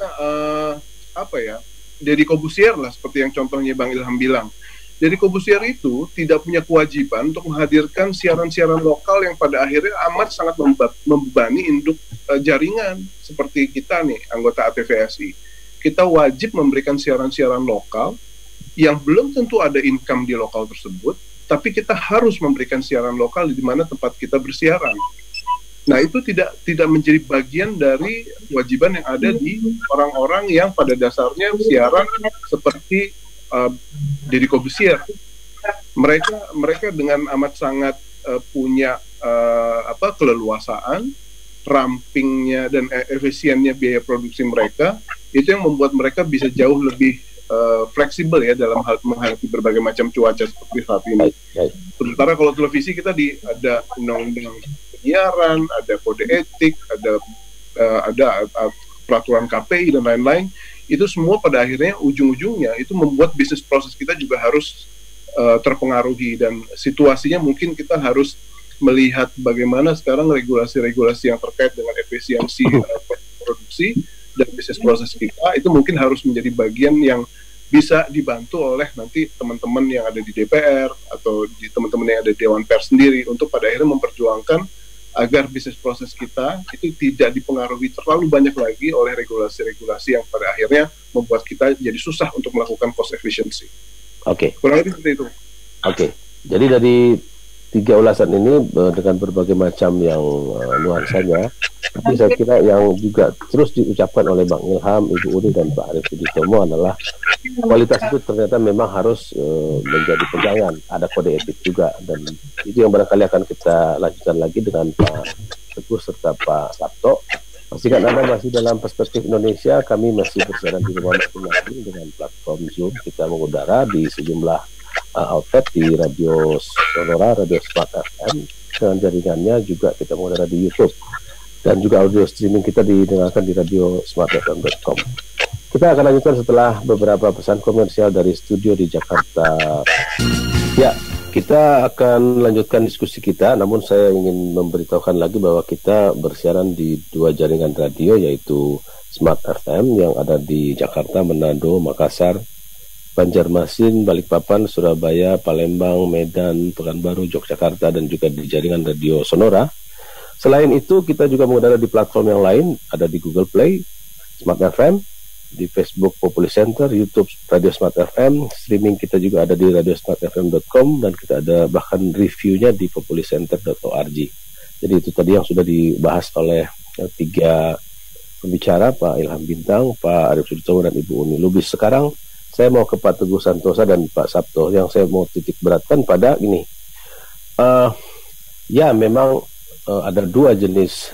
Speaker 5: Deddy Corbuzier lah, seperti yang contohnya Bang Ilham bilang. Deddy Corbuzier itu tidak punya kewajiban untuk menghadirkan siaran-siaran lokal yang pada akhirnya amat sangat membebani induk jaringan seperti kita nih, anggota ATVSI. Kita wajib memberikan siaran-siaran lokal yang belum tentu ada income di lokal tersebut, tapi kita harus memberikan siaran lokal di mana tempat kita bersiaran. Nah, itu tidak menjadi bagian dari kewajiban yang ada di orang-orang yang pada dasarnya siaran seperti Deddy Corbuzier. Mereka dengan amat sangat punya keleluasaan, rampingnya dan efisiennya biaya produksi mereka, itu yang membuat mereka bisa jauh lebih fleksibel ya dalam hal menghadapi berbagai macam cuaca seperti saat ini. Sementara kalau televisi kita ada undang-undang penyiaran, ada kode etik, ada peraturan KPI dan lain-lain. Itu semua pada akhirnya ujung-ujungnya itu membuat bisnis proses kita juga harus terpengaruhi, dan situasinya mungkin kita harus melihat bagaimana sekarang regulasi-regulasi yang terkait dengan efisiensi produksi dan bisnis proses kita itu mungkin harus menjadi bagian yang bisa dibantu oleh nanti teman-teman yang ada di DPR atau di teman-teman yang ada di Dewan Pers sendiri untuk pada akhirnya memperjuangkan agar bisnis proses kita itu tidak dipengaruhi terlalu banyak lagi oleh regulasi-regulasi yang pada akhirnya membuat kita jadi susah untuk melakukan cost efficiency.
Speaker 1: Oke.
Speaker 5: Kurang lebih seperti itu.
Speaker 1: Oke. Jadi dari 3 ulasan ini dengan berbagai macam yang nuansanya, tapi saya kira yang juga terus diucapkan oleh Bang Ilham, Ibu Uni dan Pak Arief Suditomo adalah kualitas itu ternyata memang harus menjadi pegangan. Ada kode etik juga, dan itu yang barangkali akan kita lanjutkan lagi dengan Pak Teguh serta Pak Sabto. Pastikan Anda masih dalam Perspektif Indonesia. Kami masih bersiaran di rumah masing-masing dengan platform Zoom. Kita mengudara di sejumlah outlet di Radio Sonora, Radio Smart FM, dengan jaringannya juga kita mengudara di YouTube, dan juga audio streaming kita didengarkan di radiosmartfm.com. Kita akan lanjutkan setelah beberapa pesan komersial dari studio di Jakarta. Ya, kita akan lanjutkan diskusi kita, namun saya ingin memberitahukan lagi bahwa kita bersiaran di 2 jaringan radio, yaitu Smart FM yang ada di Jakarta, Manado, Makassar, Banjarmasin, Balikpapan, Surabaya, Palembang, Medan, Pekanbaru, Yogyakarta, dan juga di jaringan Radio Sonora. Selain itu, kita juga mengudara di platform yang lain, ada di Google Play, Smart FM, di Facebook Populi Center, YouTube Radio Smart FM, streaming kita juga ada di radiosmartfm.com, dan kita ada bahkan reviewnya di populicenter.org. Jadi itu tadi yang sudah dibahas oleh 3 pembicara, Pak Ilham Bintang, Pak Arief Suditomo, dan Ibu Uni Lubis. Sekarang saya mau ke Pak Teguh Santosa dan Pak Sabto, yang saya mau titik beratkan pada ini. Ya, memang ada 2 jenis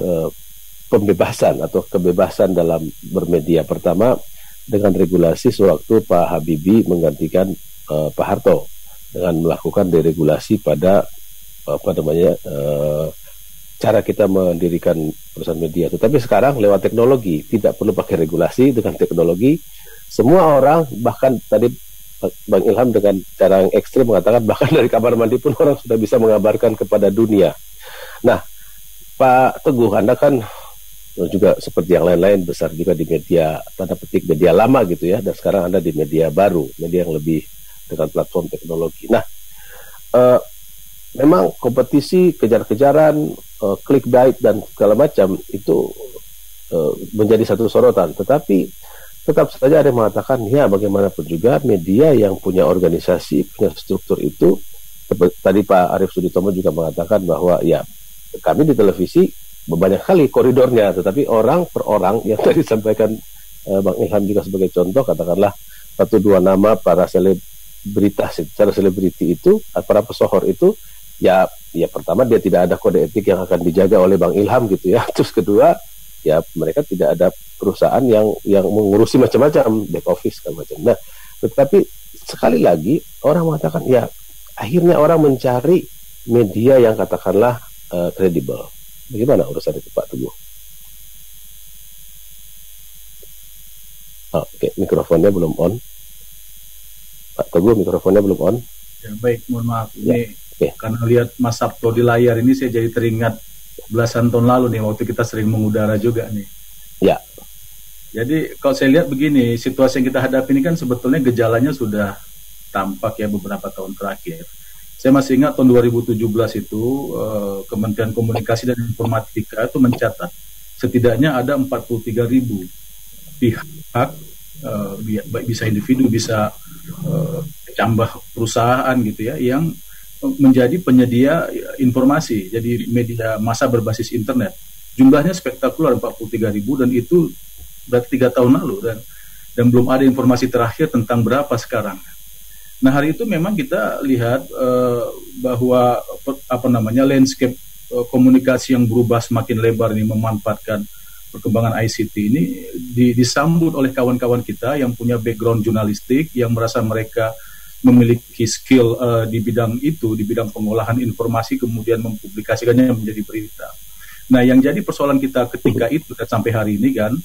Speaker 1: pembebasan atau kebebasan dalam bermedia. Pertama, dengan regulasi sewaktu Pak Habibie menggantikan Pak Harto dengan melakukan deregulasi pada cara kita mendirikan perusahaan media. Tetapi sekarang lewat teknologi, tidak perlu pakai regulasi. Dengan teknologi semua orang, bahkan tadi Bang Ilham dengan cara yang ekstrim mengatakan bahkan dari kamar mandi pun orang sudah bisa mengabarkan kepada dunia. Nah, Pak Teguh, Anda kan juga seperti yang lain-lain besar juga di media, tanda petik media lama gitu ya, dan sekarang Anda di media baru, media yang lebih dengan platform teknologi. Nah, memang kompetisi, kejar-kejaran, clickbait dan segala macam itu menjadi satu sorotan, tetapi tetap saja ada yang mengatakan, ya bagaimanapun juga media yang punya organisasi, punya struktur itu, tadi Pak Arief Suditomo juga mengatakan bahwa ya kami di televisi banyak kali koridornya, tetapi orang per orang yang tadi disampaikan Bang Ilham juga sebagai contoh, katakanlah 1-2 nama para selebritas, secara selebriti itu, para pesohor itu ya pertama dia tidak ada kode etik yang akan dijaga oleh Bang Ilham gitu ya. Terus kedua, ya mereka tidak ada perusahaan yang mengurusi macam-macam back office kan macam. Nah, tetapi sekali lagi orang mengatakan ya akhirnya orang mencari media yang katakanlah kredibel. Bagaimana urusan itu Pak Teguh? Oke, mikrofonnya belum on. Pak Teguh, mikrofonnya belum on.
Speaker 4: Ya, baik, mohon maaf. Ini karena lihat Mas Sabto di layar ini saya jadi teringat belasan tahun lalu nih waktu kita sering mengudara juga nih.
Speaker 1: Ya.
Speaker 4: Jadi kalau saya lihat begini, situasi yang kita hadapi ini kan sebetulnya gejalanya sudah tampak ya beberapa tahun terakhir. Saya masih ingat tahun 2017 itu Kementerian Komunikasi dan Informatika itu mencatat setidaknya ada 43.000 pihak, bisa individu, bisa tambah perusahaan gitu ya, yang menjadi penyedia informasi, jadi media massa berbasis internet. Jumlahnya spektakular 43.000 dan itu berarti 3 tahun lalu dan belum ada informasi terakhir tentang berapa sekarang. Nah hari itu memang kita lihat bahwa landscape komunikasi yang berubah semakin lebar ini memanfaatkan perkembangan ICT ini disambut oleh kawan-kawan kita yang punya background jurnalistik, yang merasa mereka memiliki skill di bidang itu, di bidang pengolahan informasi, kemudian mempublikasikannya menjadi berita. Nah, yang jadi persoalan kita ketika itu dan sampai hari ini kan,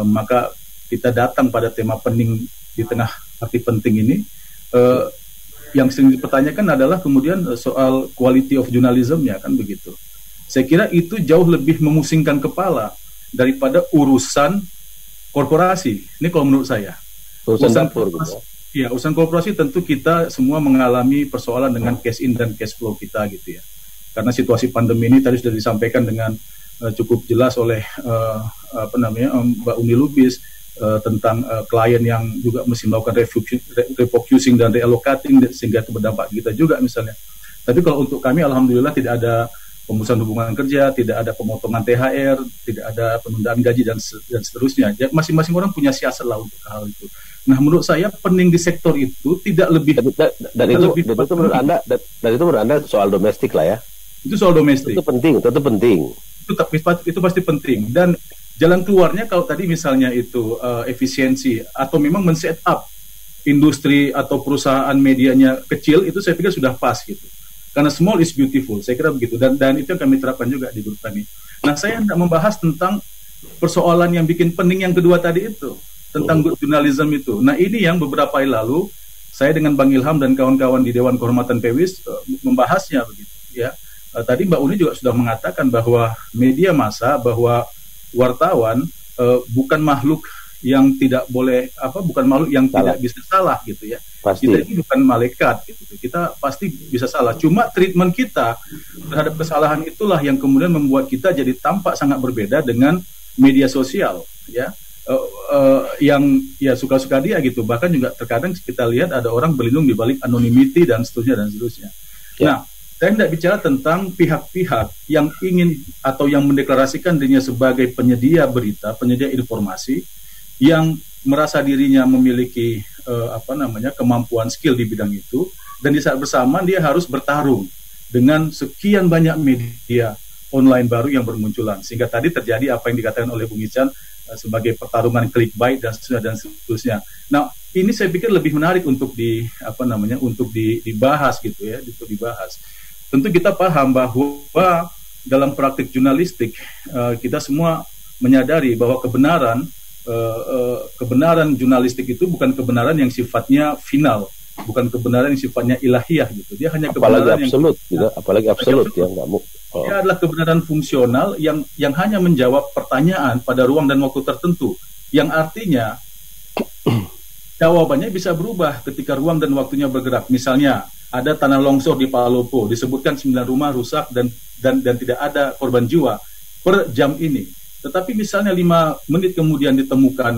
Speaker 4: maka kita datang pada tema pening di tengah arti penting ini, yang sering dipertanyakan adalah kemudian soal quality of journalism-nya kan begitu. Saya kira itu jauh lebih memusingkan kepala daripada urusan korporasi. Ini kalau menurut saya.
Speaker 1: Urusan dapur gitu.
Speaker 4: Ya, urusan korporasi tentu kita semua mengalami persoalan dengan cash in dan cash flow kita gitu ya. Karena situasi pandemi ini tadi sudah disampaikan dengan cukup jelas oleh Mbak Uni Lubis tentang klien yang juga mesti melakukan refocusing dan reallocating sehingga itu berdampak kita juga misalnya. Tapi kalau untuk kami alhamdulillah tidak ada pemutusan hubungan kerja, tidak ada pemotongan THR, tidak ada penundaan gaji dan seterusnya. Masing-masing orang punya siasat lah untuk hal itu. Nah, menurut saya pening di sektor itu tidak lebih
Speaker 1: dan itu menurut Anda soal domestik lah ya.
Speaker 4: Itu soal domestik.
Speaker 1: Itu penting.
Speaker 4: Itu pasti penting. Dan jalan keluarnya kalau tadi misalnya itu efisiensi atau memang men-set up industri atau perusahaan medianya kecil, itu saya pikir sudah pas gitu. Karena small is beautiful, saya kira begitu. Dan itu yang kami terapkan juga di grup kami. Nah, saya hendak membahas tentang persoalan yang bikin pening yang kedua tadi itu, tentang good journalism itu. Nah, ini yang beberapa hari lalu saya dengan Bang Ilham dan kawan-kawan di Dewan Kehormatan PEWIS membahasnya begitu. Ya, tadi Mbak Uni juga sudah mengatakan bahwa media massa, bahwa wartawan bukan makhluk yang tidak boleh bukan makhluk yang tidak bisa salah gitu ya. Pasti. Kita ini bukan malaikat gitu. Kita pasti bisa salah. Cuma treatment kita terhadap kesalahan itulah yang kemudian membuat kita jadi tampak sangat berbeda dengan media sosial ya. Yang ya suka-suka dia gitu. Bahkan juga terkadang kita lihat ada orang berlindung di balik anonymity dan seterusnya. Ya. Nah, saya tidak bicara tentang pihak-pihak yang ingin atau yang mendeklarasikan dirinya sebagai penyedia berita, penyedia informasi, yang merasa dirinya memiliki kemampuan skill di bidang itu, dan di saat bersamaan dia harus bertarung dengan sekian banyak media online baru yang bermunculan, sehingga tadi terjadi apa yang dikatakan oleh Bung Ican sebagai pertarungan clickbait dan seterusnya. Nah, ini saya pikir lebih menarik untuk dibahas gitu ya, untuk dibahas. Tentu kita paham bahwa dalam praktik jurnalistik kita semua menyadari bahwa kebenaran jurnalistik itu bukan kebenaran yang sifatnya final, bukan kebenaran yang sifatnya ilahiyah gitu. Dia hanya kebenaran
Speaker 1: apalagi absolut ya,
Speaker 4: Dia adalah kebenaran fungsional yang hanya menjawab pertanyaan pada ruang dan waktu tertentu, yang artinya jawabannya bisa berubah ketika ruang dan waktunya bergerak. Misalnya ada tanah longsor di Palopo, disebutkan 9 rumah rusak dan tidak ada korban jiwa per jam ini. Tetapi misalnya 5 menit kemudian ditemukan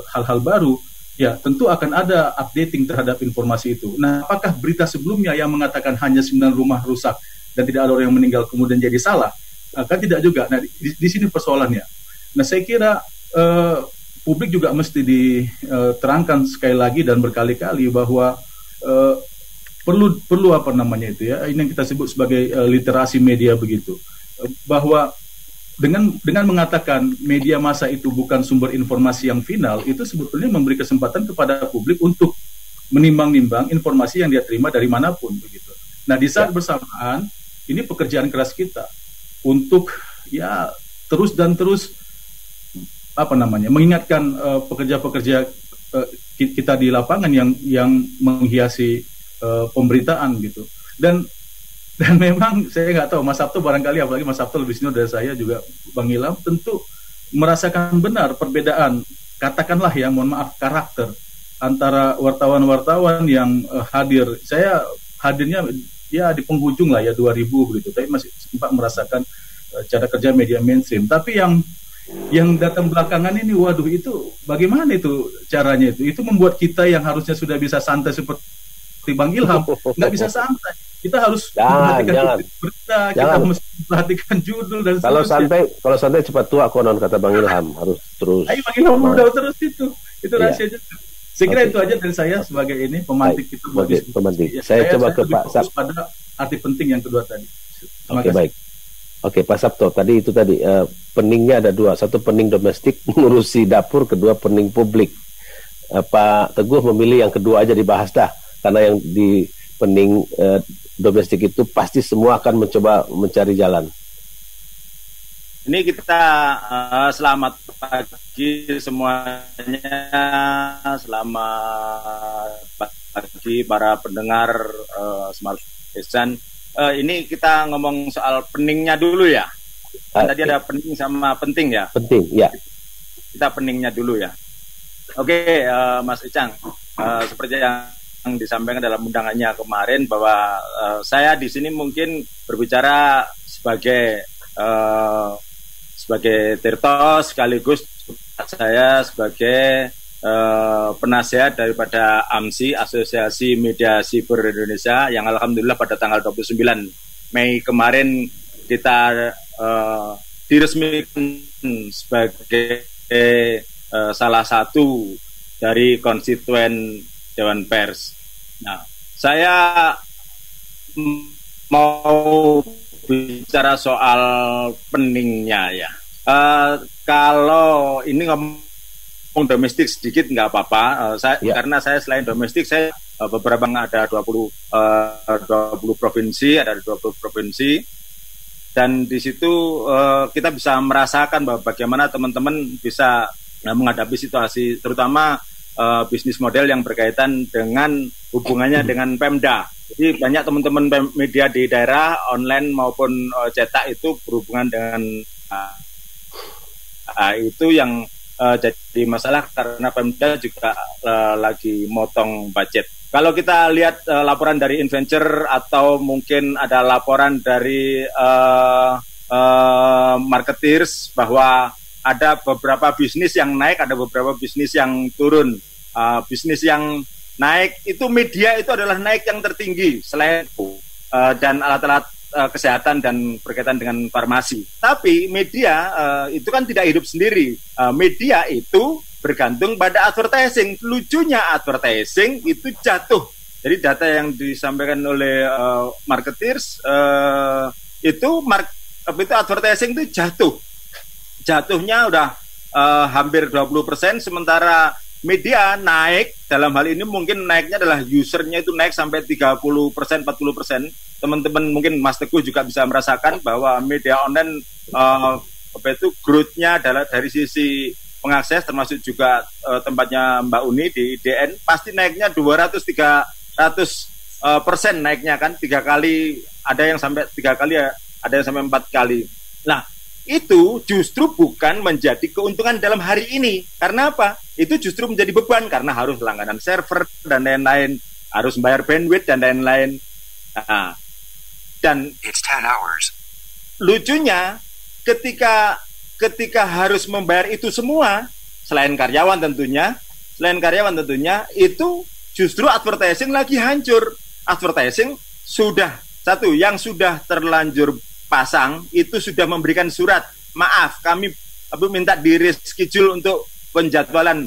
Speaker 4: hal-hal baru, ya tentu akan ada updating terhadap informasi itu. Nah, apakah berita sebelumnya yang mengatakan hanya 9 rumah rusak dan tidak ada orang yang meninggal kemudian jadi salah? Kan tidak juga. Nah, di sini persoalannya. Nah, saya kira publik juga mesti diterangkan sekali lagi dan berkali-kali bahwa perlu apa namanya itu ya, ini yang kita sebut sebagai literasi media begitu, bahwa dengan mengatakan media massa itu bukan sumber informasi yang final, itu sebetulnya memberi kesempatan kepada publik untuk menimbang-nimbang informasi yang dia terima dari manapun begitu. Nah, di saat bersamaan ini pekerjaan keras kita untuk ya terus apa namanya, mengingatkan pekerja-pekerja kita di lapangan yang menghiasi pemberitaan gitu. Dan memang saya nggak tahu, Mas Sabto barangkali, apalagi Mas Sabto lebih senior dari saya, juga Bang Ilham tentu merasakan benar perbedaan, katakanlah ya, mohon maaf, karakter antara wartawan-wartawan yang hadir. Saya hadirnya ya di penghujung lah ya 2000 begitu, tapi masih sempat merasakan cara kerja media mainstream. Tapi yang datang belakangan ini, waduh, itu bagaimana itu caranya itu? Itu membuat kita yang harusnya sudah bisa santai seperti Bang Ilham nggak bisa santai. Kita harus memperhatikan berita, kita mesti memperhatikan judul dan seterusnya.
Speaker 1: Kalau santai cepat tua konon, kata Bang Ilham, harus terus.
Speaker 4: Ayo Bang Ilham udah terus itu rahasia juga. Saya kira itu aja dari saya sebagai ini pemantik itu buat
Speaker 1: pemantik. Saya coba ke Pak Sabto
Speaker 4: pada arti penting yang kedua tadi.
Speaker 1: Oke, baik. Oke, Pak Sabto, tadi peningnya ada dua, satu pening domestik mengurusi dapur, kedua pening publik. Pak Teguh memilih yang kedua aja dibahas dah, karena yang di pening domestik itu pasti semua akan mencoba mencari jalan.
Speaker 6: Ini kita selamat pagi semuanya, selamat pagi para pendengar Smart Station. Ini kita ngomong soal peningnya dulu ya. Tadi ada pening sama penting ya.
Speaker 1: Penting, ya.
Speaker 6: Kita peningnya dulu ya. Oke, Mas Icang, seperti yang disampaikan dalam undangannya kemarin bahwa saya di sini mungkin berbicara sebagai Tirto, sekaligus saya sebagai penasihat daripada AMSI, Asosiasi Media Siber Indonesia, yang alhamdulillah pada tanggal 29 Mei kemarin kita diresmikan sebagai salah satu dari konstituen Dewan Pers. Nah, saya mau bicara soal peningnya ya. Kalau ini ngomong domestik sedikit nggak apa-apa. Karena saya selain domestik, saya beberapa ada 20 provinsi, dan di situ kita bisa merasakan bahwa bagaimana teman-teman bisa menghadapi situasi, terutama bisnis model yang berkaitan dengan hubungannya dengan Pemda. Jadi banyak teman-teman media di daerah online maupun cetak itu berhubungan dengan itu yang jadi masalah karena Pemda juga lagi motong budget. Kalau kita lihat laporan dari Inventure atau mungkin ada laporan dari marketeers bahwa ada beberapa bisnis yang naik, ada beberapa bisnis yang turun. Bisnis yang naik itu media itu adalah naik yang tertinggi selain dan alat-alat kesehatan dan berkaitan dengan farmasi. Tapi media itu kan tidak hidup sendiri. Media itu bergantung pada advertising. Lucunya advertising itu jatuh. Jadi data yang disampaikan oleh marketeers itu advertising itu jatuh. Jatuhnya udah hampir 20%, sementara media naik. Dalam hal ini mungkin naiknya adalah usernya itu naik sampai 30%, 40%. Teman-teman mungkin Mas Teguh juga bisa merasakan bahwa media online growth-nya adalah dari sisi pengakses, termasuk juga tempatnya Mbak Uni di DN, pasti naiknya 200-300% naiknya kan, 3 kali, ada yang sampai 3 kali, ada yang sampai 4 kali. Nah, itu justru bukan menjadi keuntungan dalam hari ini. Karena apa? Itu justru menjadi beban karena harus langganan server dan lain-lain, harus bayar bandwidth dan lain-lain. Nah, dan lucunya ketika harus membayar itu semua, selain karyawan tentunya, itu justru advertising lagi hancur. Advertising sudah yang sudah terlanjur pasang itu sudah memberikan surat, maaf kami minta di reschedule untuk penjadwalan,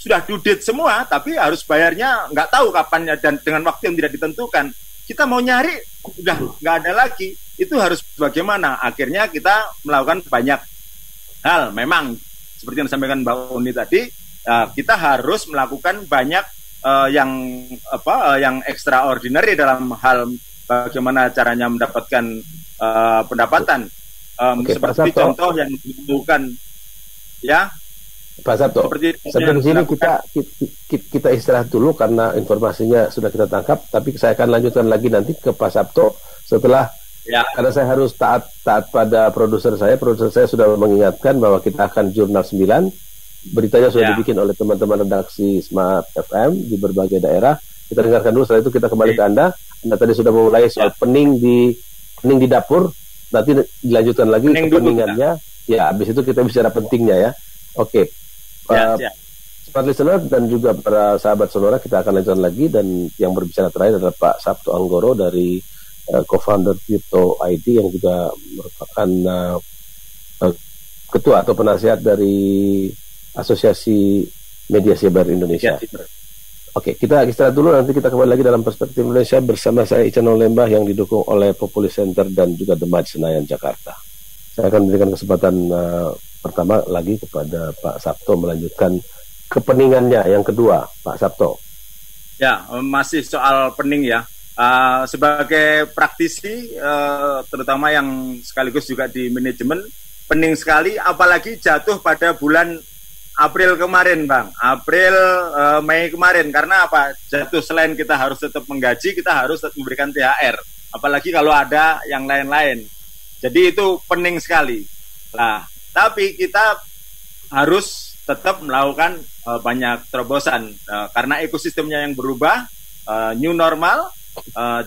Speaker 6: sudah due date semua, tapi harus bayarnya nggak tahu kapannya dan dengan waktu yang tidak ditentukan. Kita mau nyari udah nggak ada lagi. Itu harus bagaimana? Akhirnya kita melakukan banyak hal. Memang seperti yang disampaikan Mbak Uni tadi, kita harus melakukan banyak yang extraordinary dalam hal bagaimana caranya mendapatkan pendapatan. Seperti contoh yang dibutuhkan, ya.
Speaker 1: Pak Sabto, sebelum sini kita istirahat dulu karena informasinya sudah kita tangkap, tapi saya akan lanjutkan lagi nanti ke Pak Sabto setelah, karena saya harus taat pada produser saya sudah mengingatkan bahwa kita akan Jurnal 9, beritanya sudah dibikin oleh teman-teman redaksi Smart FM di berbagai daerah. Kita dengarkan dulu, setelah itu kita kembali ke Anda tadi sudah memulai soal pening di dapur, nanti dilanjutkan lagi ke peningannya, habis itu kita bicara pentingnya ya. Oke. Smart listener dan juga para sahabat Sonora, kita akan lanjutkan lagi, dan yang berbicara terakhir adalah Pak Sabto Anggoro dari co-founder Tirto ID yang juga merupakan ketua atau penasihat dari Asosiasi Media Cyber Indonesia. Oke, kita istirahat dulu, nanti kita kembali lagi dalam Perspektif Indonesia bersama saya Ican Lembah yang didukung oleh Populi Center dan juga The Maj Senayan Jakarta. Saya akan memberikan kesempatan pertama lagi kepada Pak Sabto melanjutkan kepeningannya yang kedua, Pak Sabto.
Speaker 6: Ya, masih soal pening ya. Sebagai praktisi, terutama yang sekaligus juga di manajemen, pening sekali, apalagi jatuh pada bulan April kemarin, Bang. Mei kemarin, karena apa? Jatuh, selain kita harus tetap menggaji, kita harus tetap memberikan THR. Apalagi kalau ada yang lain-lain. Jadi itu pening sekali. Nah, tapi kita harus tetap melakukan banyak terobosan karena ekosistemnya yang berubah, new normal.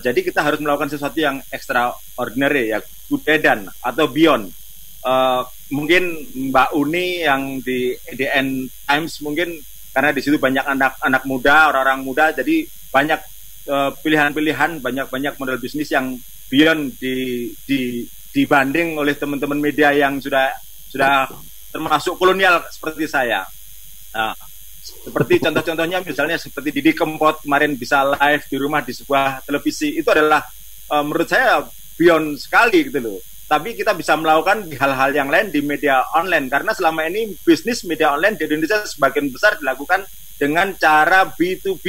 Speaker 6: Jadi kita harus melakukan sesuatu yang extraordinary, ya, good edan atau beyond. Mungkin Mbak Uni yang di EDN Times, mungkin karena di situ banyak anak muda, orang-orang muda, jadi banyak pilihan-pilihan, banyak model bisnis yang beyond dibanding oleh teman-teman media yang sudah termasuk kolonial seperti saya. Nah, seperti contoh-contohnya misalnya seperti Didi Kempot kemarin bisa live di rumah di sebuah televisi, itu adalah menurut saya beyond sekali gitu loh. Tapi kita bisa melakukan hal-hal yang lain di media online, karena selama ini bisnis media online di Indonesia sebagian besar dilakukan dengan cara B2B.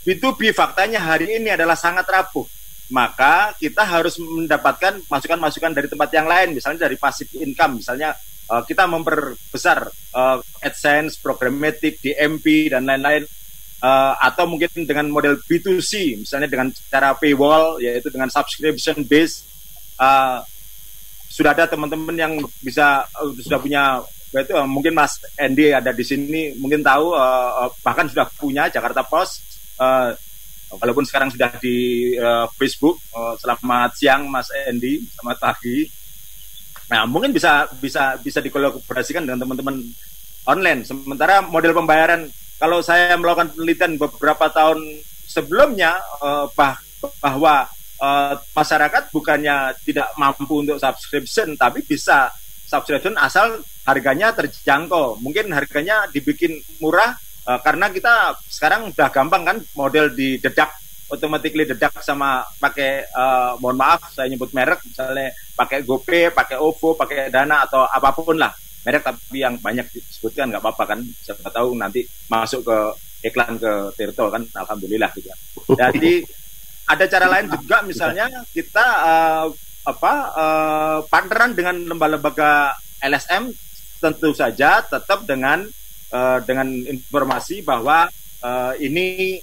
Speaker 6: B2B faktanya hari ini adalah sangat rapuh. Maka kita harus mendapatkan masukan-masukan dari tempat yang lain, misalnya dari passive income, misalnya kita memperbesar AdSense, programmatic, DMP, dan lain-lain, atau mungkin dengan model B2C, misalnya dengan cara paywall, yaitu dengan subscription base. Sudah ada teman-teman yang bisa sudah punya, itu mungkin Mas Andy ada di sini, mungkin tahu, bahkan sudah punya Jakarta Post. Walaupun sekarang sudah di Facebook. Selamat siang Mas Andy, selamat pagi. Nah, mungkin bisa dikolaborasikan dengan teman-teman online. Sementara model pembayaran, kalau saya melakukan penelitian beberapa tahun sebelumnya, bahwa masyarakat bukannya tidak mampu untuk subscription, tapi bisa subscription asal harganya terjangkau. Mungkin harganya dibikin murah, karena kita sekarang udah gampang kan model didedak, automatically dedak sama pakai, mohon maaf saya nyebut merek, misalnya pakai GoPay, pakai OVO, pakai Dana atau apapun lah merek, tapi yang banyak disebutkan nggak apa-apa kan, siapa tahu nanti masuk ke iklan ke Tirto kan, alhamdulillah juga. Jadi ada cara lain juga, misalnya kita partneran dengan lembaga-lembaga LSM, tentu saja tetap dengan informasi bahwa ini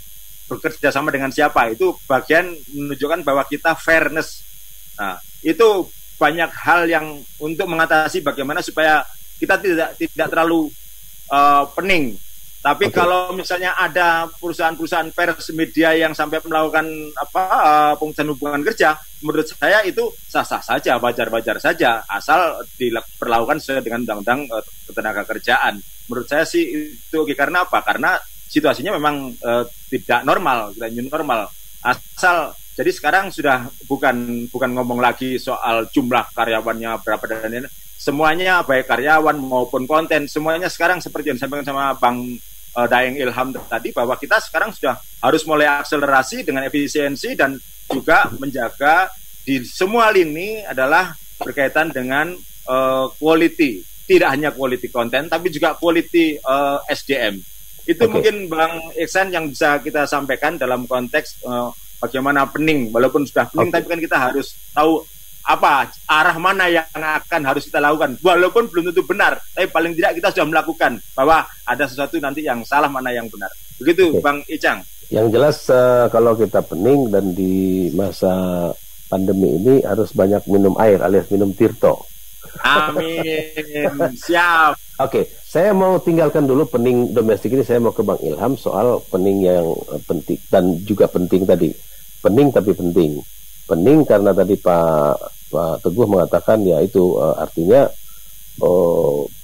Speaker 6: bekerja sama dengan siapa, itu bagian menunjukkan bahwa kita fairness. Nah, itu banyak hal yang untuk mengatasi bagaimana supaya kita tidak terlalu pening. Tapi kalau misalnya ada perusahaan-perusahaan pers media yang sampai melakukan pemutusan hubungan kerja, menurut saya itu sah-sah saja, wajar-wajar saja, asal diperlakukan sesuai dengan undang-undang ketenagakerjaan. Menurut saya sih itu oke. Karena apa? Karena situasinya memang tidak normal, tidak new normal. Jadi sekarang sudah bukan ngomong lagi soal jumlah karyawannya berapa dan lain-lain. Semuanya baik karyawan maupun konten, semuanya sekarang seperti yang disampaikan sama Bang Daeng Ilham tadi, bahwa kita sekarang sudah harus mulai akselerasi dengan efisiensi dan juga menjaga di semua lini adalah berkaitan dengan quality, tidak hanya quality content tapi juga quality SDM. Itu mungkin Bang Iksan yang bisa kita sampaikan dalam konteks bagaimana pening, walaupun sudah pening tapi kan kita harus tahu apa arah mana yang akan harus kita lakukan, walaupun belum tentu benar, tapi paling tidak kita sudah melakukan bahwa ada sesuatu nanti yang salah mana yang benar. Begitu Bang Icang.
Speaker 1: Yang jelas kalau kita pening dan di masa pandemi ini harus banyak minum air alias minum tirto.
Speaker 6: Amin. Siap.
Speaker 1: Oke, saya mau tinggalkan dulu pening domestik ini, saya mau ke Bang Ilham soal pening yang penting dan juga penting tadi. Pening tapi penting. Pening karena tadi Pak Teguh mengatakan ya itu artinya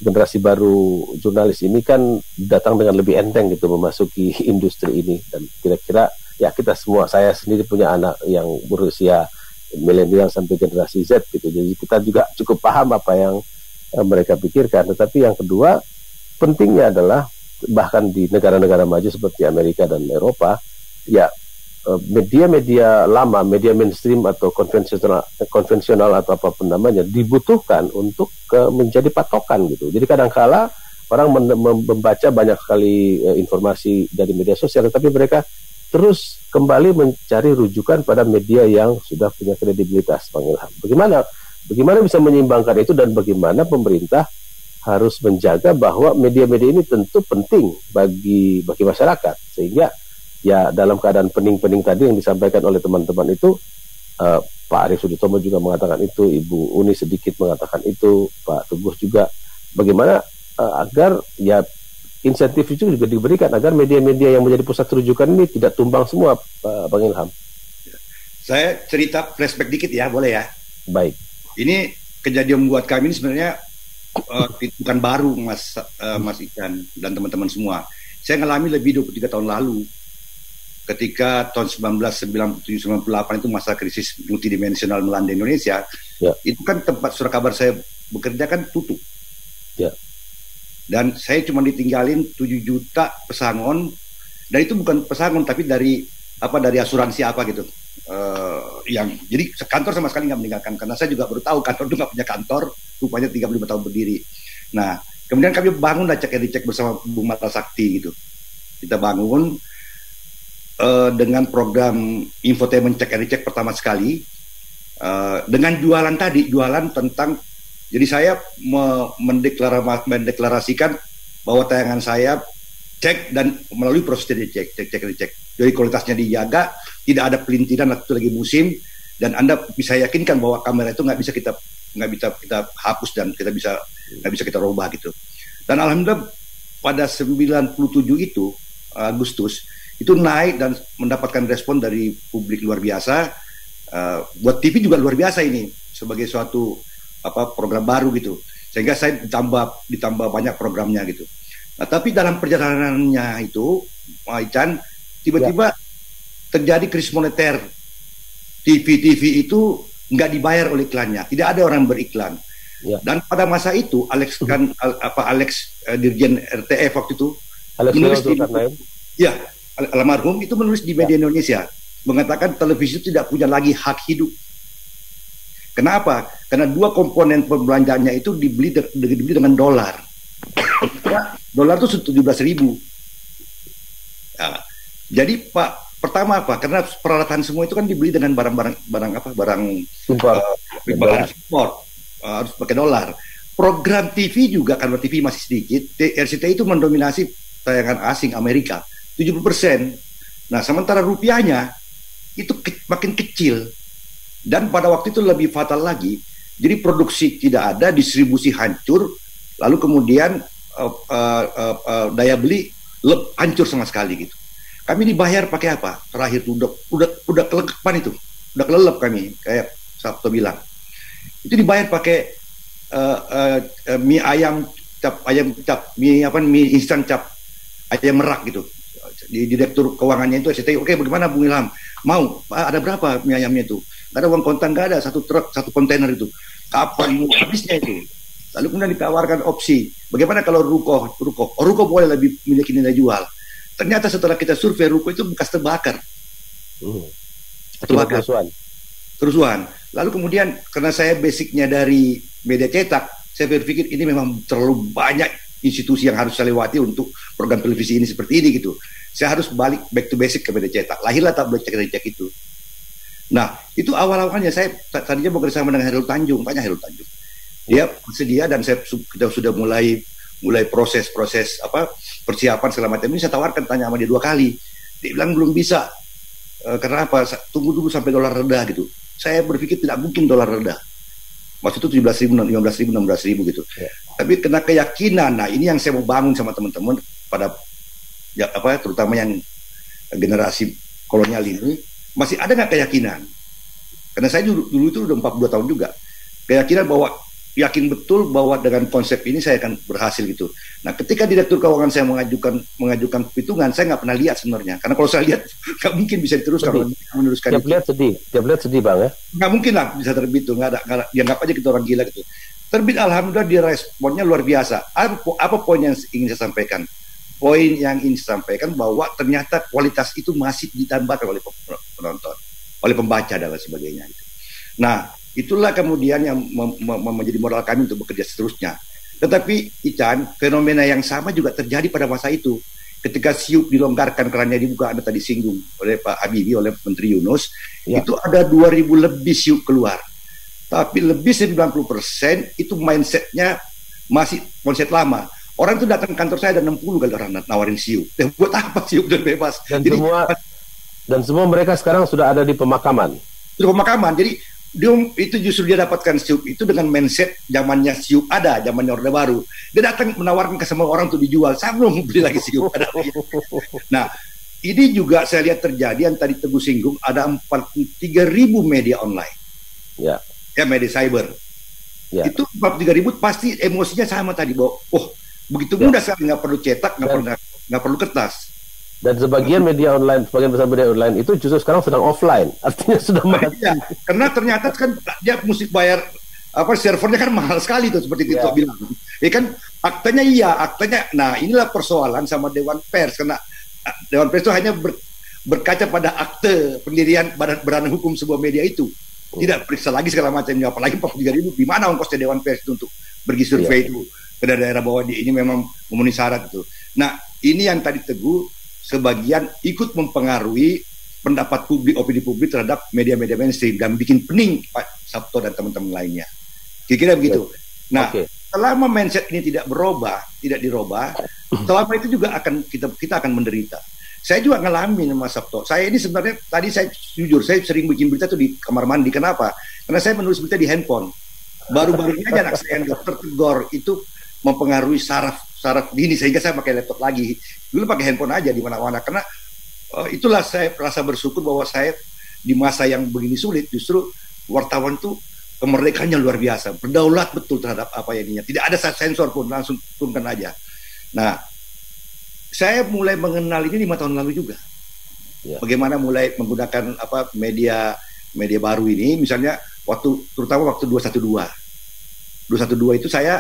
Speaker 1: generasi baru jurnalis ini kan datang dengan lebih enteng gitu memasuki industri ini, dan kira-kira ya kita semua, saya sendiri punya anak yang berusia milenial sampai generasi Z gitu, jadi kita juga cukup paham apa yang mereka pikirkan. Tetapi yang kedua pentingnya adalah bahkan di negara-negara maju seperti Amerika dan Eropa ya, media-media lama, media mainstream atau konvensional atau apapun namanya dibutuhkan untuk menjadi patokan gitu. Jadi kadang-kala orang membaca banyak sekali informasi dari media sosial, tetapi mereka terus kembali mencari rujukan pada media yang sudah punya kredibilitas. Bang Ilham, bagaimana bisa menyeimbangkan itu, dan bagaimana pemerintah harus menjaga bahwa media-media ini tentu penting bagi masyarakat, sehingga ya dalam keadaan pening-pening tadi yang disampaikan oleh teman-teman itu, Pak Arief Suditomo juga mengatakan itu, Ibu Uni sedikit mengatakan itu, Pak Teguh juga, bagaimana agar ya insentif itu juga diberikan agar media-media yang menjadi pusat rujukan ini tidak tumbang semua, Bang Ilham.
Speaker 2: Saya cerita flashback dikit ya, boleh ya?
Speaker 1: Baik.
Speaker 2: Ini kejadian buat kami ini sebenarnya bukan baru, Mas Ican dan teman-teman semua. Saya ngalami lebih 23 tahun lalu. Ketika tahun 1997-98 itu masa krisis multidimensional melanda Indonesia, itu kan tempat surat kabar saya bekerja kan tutup. Ya. Dan saya cuma ditinggalin 7 juta pesangon, dan itu bukan pesangon tapi dari asuransi apa gitu. Jadi kantor sama sekali nggak meninggalkan, karena saya juga baru tahu kantor itu nggak punya kantor, rupanya 35 tahun berdiri. Nah, kemudian kami bangun cek bersama Bung Mata Sakti gitu. Kita bangun dengan program infotainment cek pertama sekali, dengan jualan tentang, jadi saya mendeklarasikan bahwa tayangan saya cek dan melalui proses cek. Jadi kualitasnya dijaga, tidak ada pelintiran waktu lagi musim, dan Anda bisa yakinkan bahwa kamera itu nggak bisa kita hapus dan nggak bisa kita rubah gitu. Dan alhamdulillah pada 97 itu Agustus itu naik dan mendapatkan respon dari publik luar biasa. Buat TV juga luar biasa ini sebagai suatu program baru gitu, sehingga saya ditambah banyak programnya gitu. Nah, tapi dalam perjalanannya itu, Pak Ican, tiba-tiba terjadi krisis moneter. TV itu nggak dibayar oleh iklannya, tidak ada orang beriklan. Dan pada masa itu Alex Dirjen RTF waktu itu menulis almarhum itu menulis di media Indonesia mengatakan televisi itu tidak punya lagi hak hidup. Kenapa? Karena 2 komponen pembelanjaannya itu dibeli dengan dolar. Dolar itu 17.000. Nah, jadi pertama apa? Karena peralatan semua itu kan dibeli dengan barang impor, harus pakai dolar. Program TV juga, karena TV masih sedikit, RCTI itu mendominasi tayangan asing Amerika 70%. Nah, sementara rupiahnya itu makin kecil. Dan pada waktu itu lebih fatal lagi. Jadi produksi tidak ada, distribusi hancur, lalu kemudian daya beli hancur sama sekali gitu. Kami dibayar pakai apa? Terakhir tuh udah kelekapan itu, udah kelelep kami, kayak Sabto bilang. Itu dibayar pakai mie ayam cap, mie instan cap, ayam merak gitu. Di direktur keuangannya itu SCTI, oke, bagaimana Bung Ilham? Mau? Ada berapa mie ayamnya itu? Nggak ada uang kontan, nggak ada, 1 truk, 1 kontainer itu. Kapan habisnya itu? Lalu kemudian ditawarkan opsi, bagaimana kalau ruko boleh lebih memiliki nilai jual. Ternyata setelah kita survei, ruko itu bekas terbakar. Kerusuhan. Lalu kemudian karena saya basicnya dari media cetak, saya berpikir ini memang terlalu banyak institusi yang harus saya lewati untuk program televisi ini seperti ini gitu. Saya harus balik back to basic ke media cetak. Lahirlah tabloid cek itu. Nah, itu awal-awalnya saya tadinya bekerja sama dengan Hairul Tanjung, banyak Hairul Tanjung. Dia bersedia dan kita sudah mulai proses persiapan segala macam ini. Saya tawarkan, tanya sama dia 2 kali. Dia bilang belum bisa. Karena apa? Tunggu dulu sampai dolar reda gitu. Saya berpikir tidak mungkin dolar reda. Waktu itu 17.000, 15.000, 16.000 gitu. Tapi kena keyakinan. Nah, ini yang saya mau bangun sama teman-teman pada terutama yang generasi kolonial ini, masih ada nggak keyakinan? Karena saya dulu itu udah 42 tahun juga. Keyakinan bahwa yakin betul bahwa dengan konsep ini saya akan berhasil gitu. Nah, ketika Direktur Keuangan saya mengajukan perhitungan, saya nggak pernah lihat sebenarnya. Karena kalau saya lihat nggak mungkin bisa diteruskan.
Speaker 1: Tiap lihat sedih bang ya.
Speaker 2: Nggak mungkin lah bisa terbit tuh, nggak ada. Dianggap aja kita orang gila gitu. Terbit, alhamdulillah dia responnya luar biasa. Apa poin yang ingin saya sampaikan? Poin yang ingin saya sampaikan bahwa ternyata kualitas itu masih ditambahkan oleh penonton, oleh pembaca dan lain sebagainya. Gitu. Nah, itulah kemudian yang menjadi modal kami untuk bekerja seterusnya. Tetapi Ican, fenomena yang sama juga terjadi pada masa itu. Ketika SIUP dilonggarkan, kerannya dibuka, Anda tadi singgung oleh Pak Habibie, oleh Menteri Yunus, itu ada 2.000 lebih SIUP keluar. Tapi lebih 90% itu mindsetnya masih mindset lama. Orang itu datang ke kantor saya ada 60 kali orang nawarin SIUP. Buat apa SIUP dan bebas?
Speaker 1: Dan semua mereka sekarang sudah ada di pemakaman.
Speaker 2: Di pemakaman, jadi itu justru dia dapatkan SIUP itu dengan mindset zamannya SIUP ada, zamannya Orde Baru. Dia datang menawarkan ke semua orang untuk dijual. Saya belum beli lagi SIUP ada. Nah, ini juga saya lihat terjadi yang tadi Teguh singgung, ada 43.000 media online. Ya, media cyber. Itu 43.000 pasti emosinya sama tadi bahwa begitu mudah sekali, nggak perlu cetak, nggak perlu kertas.
Speaker 1: Dan sebagian besar media online itu justru sekarang sedang offline, artinya sudah mati.
Speaker 2: Karena ternyata kan dia mesti bayar servernya kan mahal sekali tuh, seperti kita bilang. Ya kan aktenya. Nah, inilah persoalan sama Dewan Pers, karena Dewan Pers itu hanya berkaca pada akte pendirian badan hukum sebuah media itu. Tidak periksa lagi segala macamnya, apalagi 43.000 di mana ongkosnya Dewan Pers itu untuk pergi survei itu ke daerah bahwa ini memang memenuhi syarat itu. Nah, ini yang tadi Teguh sebagian ikut mempengaruhi pendapat publik, opini publik terhadap media-media mainstream dan bikin pening Pak Sabto dan teman-teman lainnya. Kira-kira begitu. Nah, selama mindset ini tidak dirubah, selama itu juga kita akan menderita. Saya juga ngalamin Mas Sabto. Saya ini sebenarnya tadi saya jujur, saya sering bikin berita tuh di kamar mandi. Kenapa? Karena saya menulis berita di handphone. Baru-baru ini aja anak saya yang dokter tegur itu mempengaruhi saraf dini sehingga saya pakai laptop lagi. Dulu pakai handphone aja di mana-mana karena itulah saya rasa bersyukur bahwa saya di masa yang begini sulit justru wartawan tuh kemerdekaannya luar biasa, berdaulat betul terhadap apa yang ininya. Tidak ada sensor pun, langsung turunkan aja. Nah, saya mulai mengenal ini 5 tahun lalu juga. Bagaimana mulai menggunakan media baru ini, misalnya terutama waktu 212 itu saya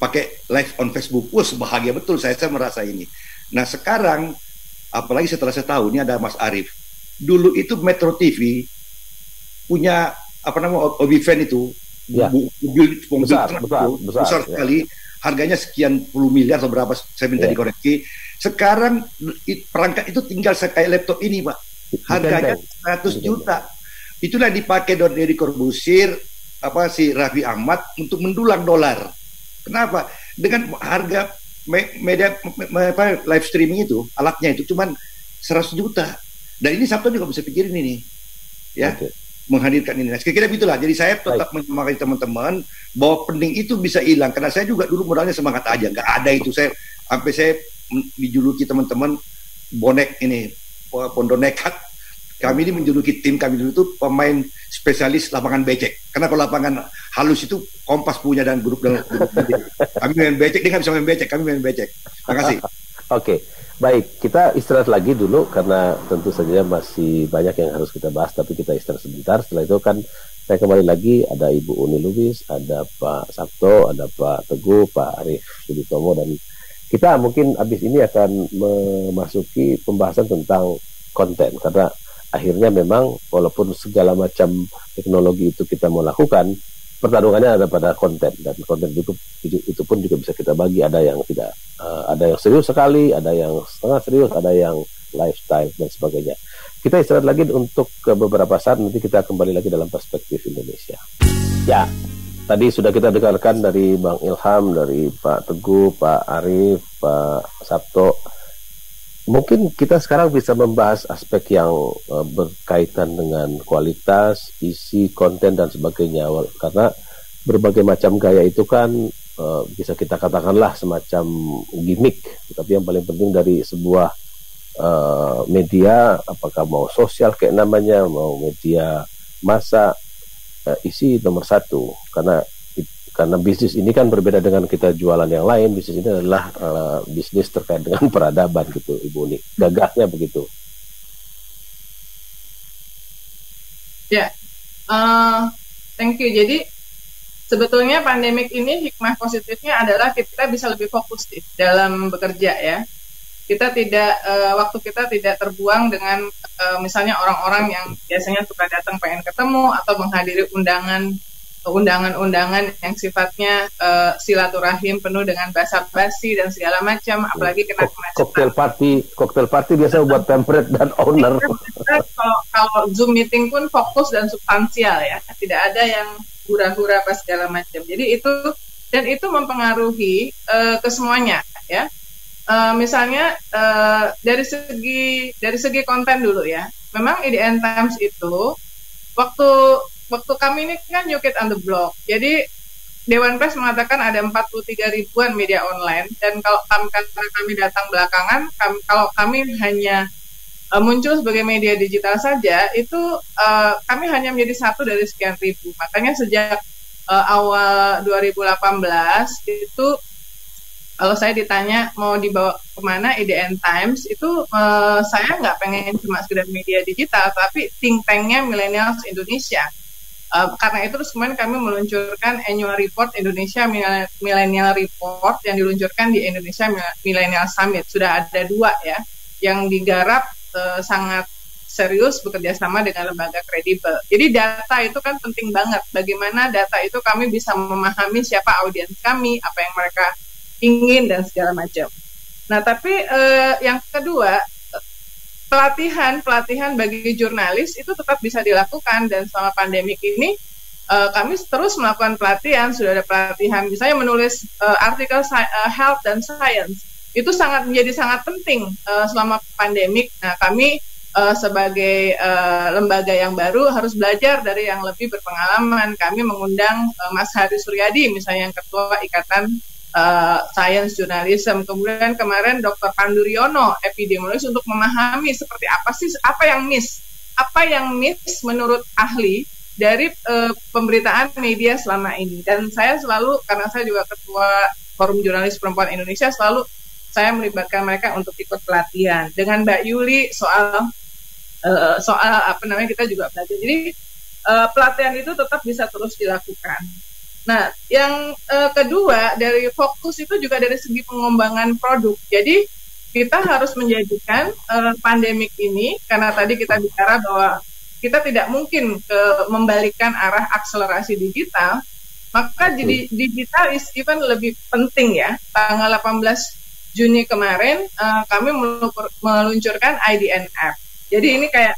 Speaker 2: pakai live on Facebook. Bahagia betul saya merasa ini. Nah, sekarang apalagi setelah saya tahu ini ada Mas Arief. Dulu itu Metro TV punya Obiven itu mobil besar sekali. Harganya sekian puluh miliar atau berapa, saya minta dikoreksi. Sekarang perangkat itu tinggal kayak laptop ini, Pak. Harganya 100 juta. Itulah dipakai Deddy Corbuzier, si Raffi Ahmad untuk mendulang dolar. Kenapa? Dengan harga media live streaming itu, alatnya itu cuman 100 juta. Dan ini Sabto juga bisa pikirin ini. Menghadirkan ini. Nah, kira-kira gitulah. Jadi saya tetap menyemangati teman-teman bahwa pening itu bisa hilang. Karena saya juga dulu modalnya semangat aja. Nggak ada itu. Sampai saya dijuluki teman-teman bonek ini, Pondok Nekat. Kami ini menjuluki tim kami dulu itu pemain spesialis lapangan becek. Karena kalau lapangan halus itu Kompas punya dan grup kami main becek, dia nggak bisa main becek, kami main becek. Terima kasih.
Speaker 1: Oke, baik. Kita istirahat lagi dulu karena tentu saja masih banyak yang harus kita bahas, tapi kita istirahat sebentar. Setelah itu kan Saya kembali lagi, ada Ibu Uni Lubis, ada Pak Sabto, ada Pak Teguh, Pak Arif Suditomo, dan kita mungkin habis ini akan memasuki pembahasan tentang konten, karena akhirnya memang walaupun segala macam teknologi itu kita mau lakukan, pertarungannya ada pada konten, dan konten itu pun juga bisa kita bagi, ada yang tidak, ada yang serius sekali, ada yang setengah serius, ada yang lifestyle dan sebagainya. Kita istirahat lagi untuk beberapa saat, nanti kita kembali lagi dalam perspektif Indonesia. Ya, tadi sudah kita dengarkan dari Bang Ilham, dari Pak Teguh, Pak Arif, Pak Sabto. Mungkin kita sekarang bisa membahas aspek yang berkaitan dengan kualitas, isi, konten, dan sebagainya. Karena berbagai macam gaya itu kan bisa kita katakanlah semacam gimmick. Tapi yang paling penting dari sebuah media, apakah mau sosial kayak namanya, mau media massa, isi nomor satu. Karena bisnis ini kan berbeda dengan kita jualan yang lain. Bisnis ini adalah bisnis terkait dengan peradaban gitu, Ibu Uni. Gagahnya begitu.
Speaker 3: Ya, thank you. Jadi sebetulnya pandemik ini hikmah positifnya adalah kita bisa lebih fokus dalam bekerja ya. Kita tidak waktu kita tidak terbuang dengan misalnya orang-orang yang biasanya suka datang pengen ketemu atau menghadiri undangan-undangan yang sifatnya silaturahim penuh dengan basa-basi dan segala macam, apalagi kena
Speaker 1: cocktail party biasa buat pamphlet dan owner.
Speaker 3: Kalau Zoom meeting pun fokus dan substansial ya, tidak ada yang hura-hura apa segala macam. Jadi itu mempengaruhi kesemuanya ya. Misalnya dari segi konten dulu ya, memang IDN Times itu waktu kami ini kan New Kid on the Block, jadi Dewan Pers mengatakan ada 43 ribuan media online, dan kalau kami datang belakangan, kalau kami hanya muncul sebagai media digital saja, itu kami hanya menjadi satu dari sekian ribu. Makanya sejak awal 2018 itu kalau saya ditanya mau dibawa kemana IDN Times, itu saya nggak pengen cuma sekedar media digital, tapi think tank-nya Millennials Indonesia. Karena itu terus kemudian kami meluncurkan annual report Indonesia Millennial Report yang diluncurkan di Indonesia Millennial Summit. Sudah ada 2 ya, yang digarap sangat serius bekerja sama dengan lembaga kredibel. Jadi data itu kan penting banget. Bagaimana data itu kami bisa memahami siapa audiens kami, apa yang mereka ingin dan segala macam. Nah, tapi yang kedua, pelatihan bagi jurnalis itu tetap bisa dilakukan, dan selama pandemik ini kami terus melakukan pelatihan. Sudah ada pelatihan, misalnya menulis artikel health dan science, itu menjadi sangat penting selama pandemik. Nah, kami sebagai lembaga yang baru harus belajar dari yang lebih berpengalaman. Kami mengundang Mas Hari Suryadi, misalnya yang ketua Ikatan Science Journalism, kemudian kemarin Dr. Panduryono, epidemiologis, untuk memahami seperti apa yang miss menurut ahli dari pemberitaan media selama ini. Dan saya selalu, karena saya juga ketua Forum Jurnalis Perempuan Indonesia, selalu saya melibatkan mereka untuk ikut pelatihan. Dengan Mbak Yuli soal kita juga belajar. Jadi pelatihan itu tetap bisa terus dilakukan. Nah, yang kedua, dari fokus itu juga dari segi pengembangan produk. Jadi kita harus menjadikan pandemik ini, karena tadi kita bicara bahwa kita tidak mungkin membalikkan arah akselerasi digital, maka jadi digital is even lebih penting ya. Tanggal 18 Juni kemarin kami meluncurkan IDN App. Jadi ini kayak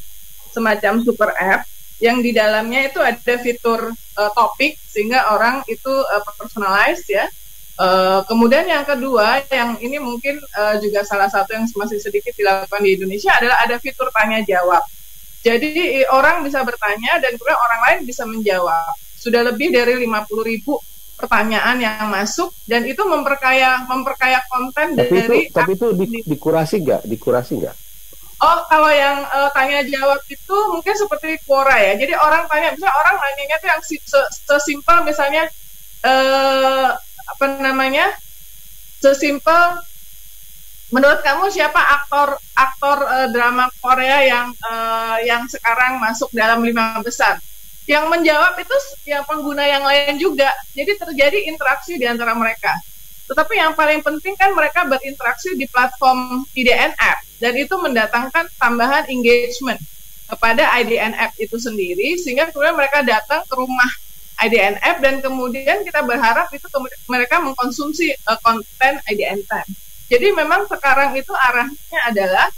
Speaker 3: semacam super app yang di dalamnya itu ada fitur topik sehingga orang itu personalized ya. Kemudian yang kedua, yang ini mungkin juga salah satu yang masih sedikit dilakukan di Indonesia, adalah ada fitur tanya jawab. Jadi orang bisa bertanya dan kemudian orang lain bisa menjawab. Sudah lebih dari 50.000 pertanyaan yang masuk, dan itu memperkaya konten dari.
Speaker 1: Tapi itu dikurasi nggak?
Speaker 3: Oh, kalau yang tanya jawab itu mungkin seperti Quora ya. Jadi orang tanya, misalnya orang nanyanya tuh yang sesimpel misalnya sesimpel, menurut kamu siapa aktor drama Korea yang sekarang masuk dalam 5 besar? Yang menjawab itu ya pengguna yang lain juga. Jadi terjadi interaksi di antara mereka. Tetapi yang paling penting kan mereka berinteraksi di platform IDN App, dan itu mendatangkan tambahan engagement kepada IDN App itu sendiri, sehingga kemudian mereka datang ke rumah IDN App, dan kemudian kita berharap itu mereka mengkonsumsi konten IDN Time. Jadi memang sekarang itu arahnya adalah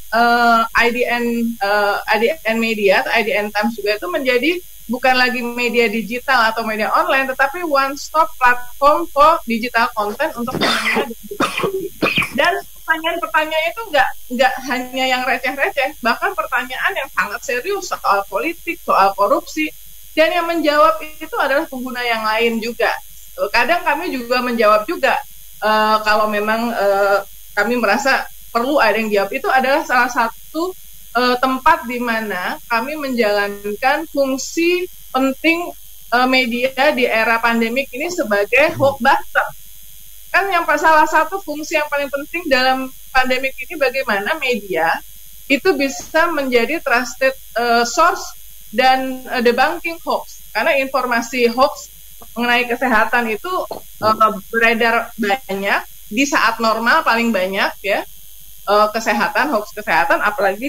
Speaker 3: IDN Media atau IDN Times juga itu menjadi bukan lagi media digital atau media online, tetapi one-stop platform for digital content untuk pengguna digital. Dan pertanyaan-pertanyaan itu nggak hanya yang receh-receh, bahkan pertanyaan yang sangat serius soal politik, soal korupsi, dan yang menjawab itu adalah pengguna yang lain juga. Kadang kami juga menjawab juga, kalau memang kami merasa perlu ada yang jawab. Itu adalah salah satu tempat di mana kami menjalankan fungsi penting media di era pandemik ini sebagai hoax buster. Kan yang salah satu fungsi yang paling penting dalam pandemik ini bagaimana media itu bisa menjadi trusted source dan debunking hoax. Karena informasi hoax mengenai kesehatan itu beredar banyak di saat normal, paling banyak ya, hoax kesehatan, apalagi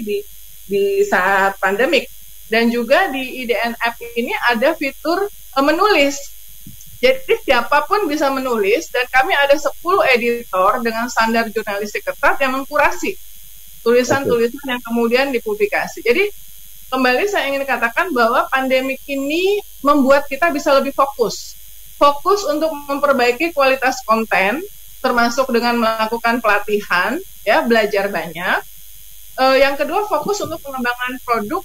Speaker 3: di saat pandemik. Dan juga di IDN App ini ada fitur menulis. Jadi siapapun bisa menulis, dan kami ada 10 editor dengan standar jurnalistik ketat yang mengkurasi tulisan-tulisan yang kemudian dipublikasi. Jadi kembali saya ingin katakan bahwa pandemik ini membuat kita bisa lebih fokus untuk memperbaiki kualitas konten, termasuk dengan melakukan pelatihan, ya, belajar banyak. Yang kedua, fokus untuk pengembangan produk,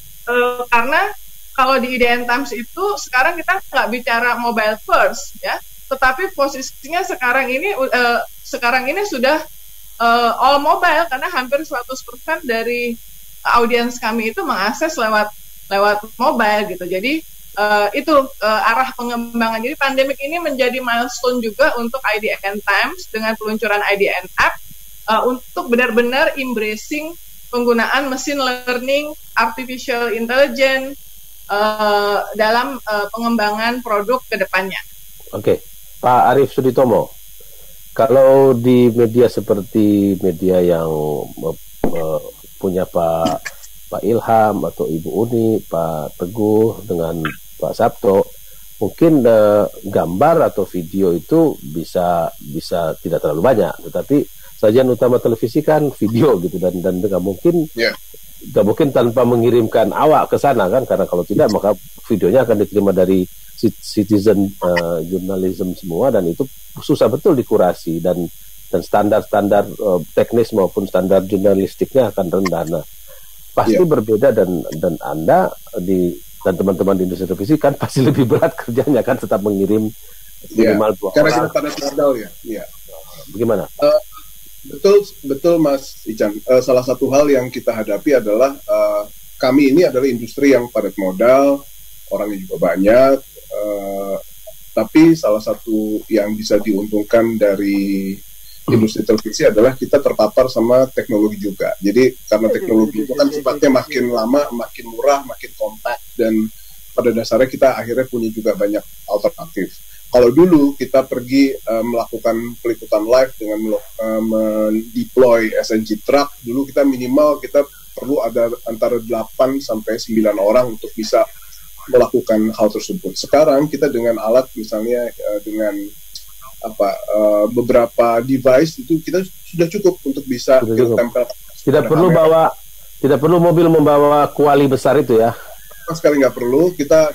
Speaker 3: karena kalau di IDN Times itu sekarang kita nggak bicara mobile first, ya, tetapi posisinya sekarang ini sudah all mobile, karena hampir 100% dari audiens kami itu mengakses lewat mobile gitu. Jadi itu arah pengembangan. Jadi pandemik ini menjadi milestone juga untuk IDN Times dengan peluncuran IDN App untuk benar-benar embracing penggunaan machine learning, artificial intelligence dalam pengembangan produk ke depannya.
Speaker 1: Oke, Pak Arief Suditomo, kalau di media seperti media yang punya Pak Ilham atau Ibu Uni, Pak Teguh dengan Pak Sabto, mungkin gambar atau video itu bisa tidak terlalu banyak, tetapi sajian utama televisi kan video gitu, dan nggak mungkin tanpa mengirimkan awak ke sana kan, karena kalau tidak maka videonya akan diterima dari citizen journalism semua, dan itu susah betul dikurasi, dan standar-standar teknis maupun standar jurnalistiknya akan rendah. Nah, pasti berbeda, dan Anda dan teman-teman di industri televisi kan pasti lebih berat kerjanya kan, tetap mengirim minimal 2 orang.
Speaker 5: Karena kita pada modal ya.
Speaker 1: Bagaimana?
Speaker 5: Betul Mas Ican. Salah satu hal yang kita hadapi adalah kami ini adalah industri yang padat modal, orangnya juga banyak, tapi salah satu yang bisa diuntungkan dari industri televisi adalah kita terpapar sama teknologi juga. Jadi karena teknologi itu kan sifatnya makin lama makin murah, makin kompak, dan pada dasarnya kita akhirnya punya juga banyak alternatif. Kalau dulu kita pergi melakukan peliputan live dengan mendeploy SNG truck, dulu kita minimal kita perlu ada antara 8 sampai 9 orang untuk bisa melakukan hal tersebut. Sekarang kita dengan alat misalnya dengan beberapa device itu kita sudah cukup untuk bisa kita tempel.
Speaker 1: Tidak perlu mobil membawa kuali besar itu ya.
Speaker 5: Sekali nggak perlu, kita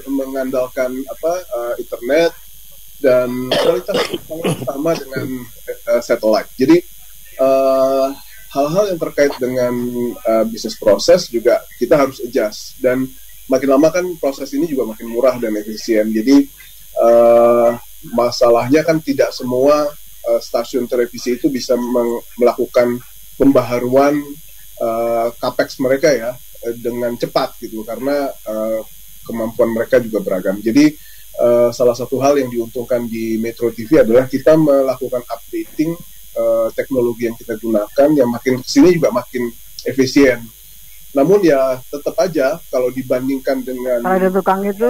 Speaker 5: mengandalkan internet dan kualitas sama dengan satellite. Jadi hal-hal yang terkait dengan bisnis proses juga kita harus adjust, dan makin lama kan proses ini juga makin murah dan efisien. Jadi masalahnya kan tidak semua stasiun televisi itu bisa melakukan pembaharuan capex mereka ya dengan cepat gitu, karena kemampuan mereka juga beragam. Jadi salah satu hal yang diuntungkan di Metro TV adalah kita melakukan updating teknologi yang kita gunakan, yang makin kesini juga makin efisien. Namun ya tetap aja kalau dibandingkan dengan
Speaker 7: Kalau ada tukang itu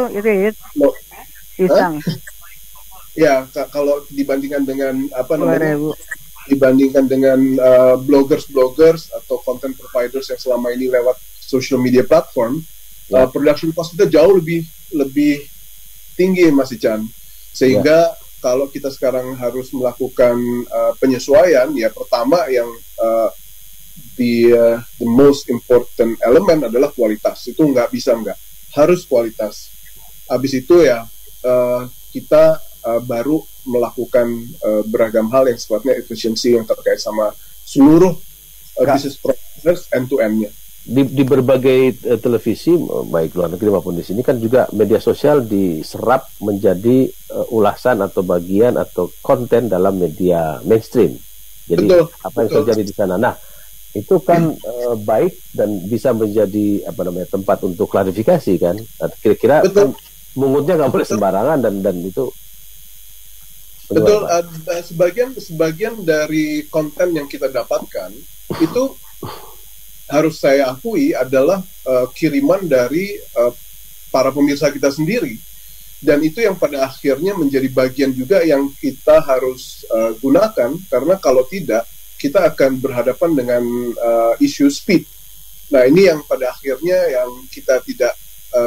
Speaker 7: pisang.
Speaker 5: Ya kalau dibandingkan dengan apa namanya?
Speaker 7: 2.000.
Speaker 5: Dibandingkan dengan bloggers atau content providers yang selama ini lewat social media platform, production cost kita jauh lebih tinggi, Mas Ican. Sehingga kalau kita sekarang harus melakukan penyesuaian, ya pertama yang the most important element adalah kualitas. Itu harus kualitas. Habis itu ya kita baru melakukan beragam hal yang sifatnya efisiensi yang terkait sama seluruh business process end to end-nya.
Speaker 1: Di berbagai televisi baik luar negeri maupun di sini kan juga media sosial diserap menjadi ulasan atau bagian atau konten dalam media mainstream. Jadi apa yang terjadi di sana. Nah, itu kan baik dan bisa menjadi tempat untuk klarifikasi kan. Kira-kira kan, mungutnya nggak boleh sembarangan dan itu.
Speaker 5: Betul. Sebagian dari konten yang kita dapatkan itu harus saya akui adalah kiriman dari para pemirsa kita sendiri, dan itu yang pada akhirnya menjadi bagian juga yang kita harus gunakan, karena kalau tidak kita akan berhadapan dengan isu speed. Nah, ini yang pada akhirnya yang kita tidak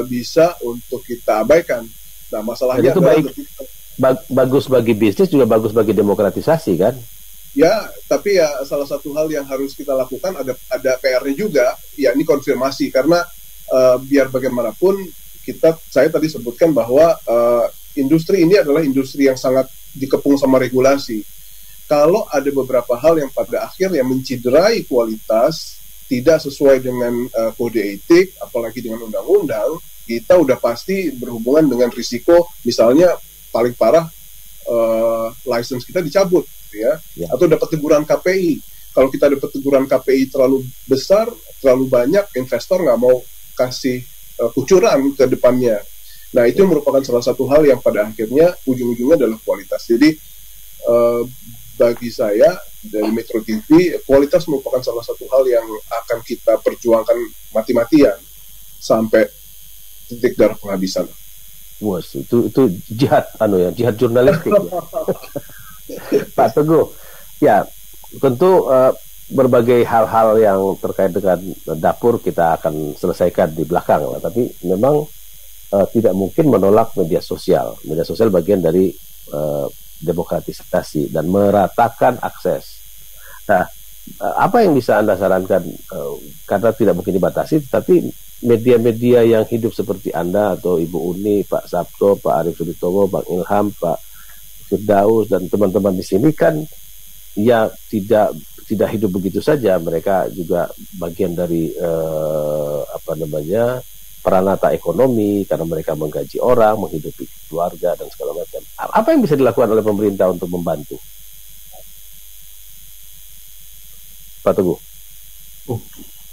Speaker 5: bisa untuk kita abaikan. Nah, masalahnya
Speaker 1: itu bagus bagi bisnis, juga bagus bagi demokratisasi kan?
Speaker 5: Ya, tapi ya salah satu hal yang harus kita lakukan ada PR-nya juga, ya ini konfirmasi, karena biar bagaimanapun saya tadi sebutkan bahwa industri ini adalah industri yang sangat dikepung sama regulasi. Kalau ada beberapa hal yang pada akhirnya menciderai kualitas, tidak sesuai dengan kode etik, apalagi dengan undang-undang, kita udah pasti berhubungan dengan risiko, misalnya paling parah license kita dicabut. Atau dapat teguran KPI. Kalau kita dapat teguran KPI terlalu besar, terlalu banyak, investor nggak mau kasih kucuran ke depannya. Nah, itu merupakan salah satu hal yang pada akhirnya ujung-ujungnya adalah kualitas. Jadi bagi saya dari Metro TV, kualitas merupakan salah satu hal yang akan kita perjuangkan mati-matian sampai titik darah penghabisan.
Speaker 1: Wah, itu jihad jihad jurnalistik. Pak Teguh, ya tentu berbagai hal-hal yang terkait dengan dapur kita akan selesaikan di belakang lah. Tapi memang tidak mungkin menolak media sosial. Media sosial bagian dari demokratisasi dan meratakan akses. Nah, apa yang bisa Anda sarankan? Karena tidak mungkin dibatasi, tapi media-media yang hidup seperti Anda atau Ibu Uni, Pak Sabto, Pak Arief Suditomo, Bang Ilham, Pak Firdaus dan teman-teman di sini kan ya tidak hidup begitu saja. Mereka juga bagian dari peranata ekonomi karena mereka menggaji orang, menghidupi keluarga dan segala macam. Apa yang bisa dilakukan oleh pemerintah untuk membantu? Pak Teguh.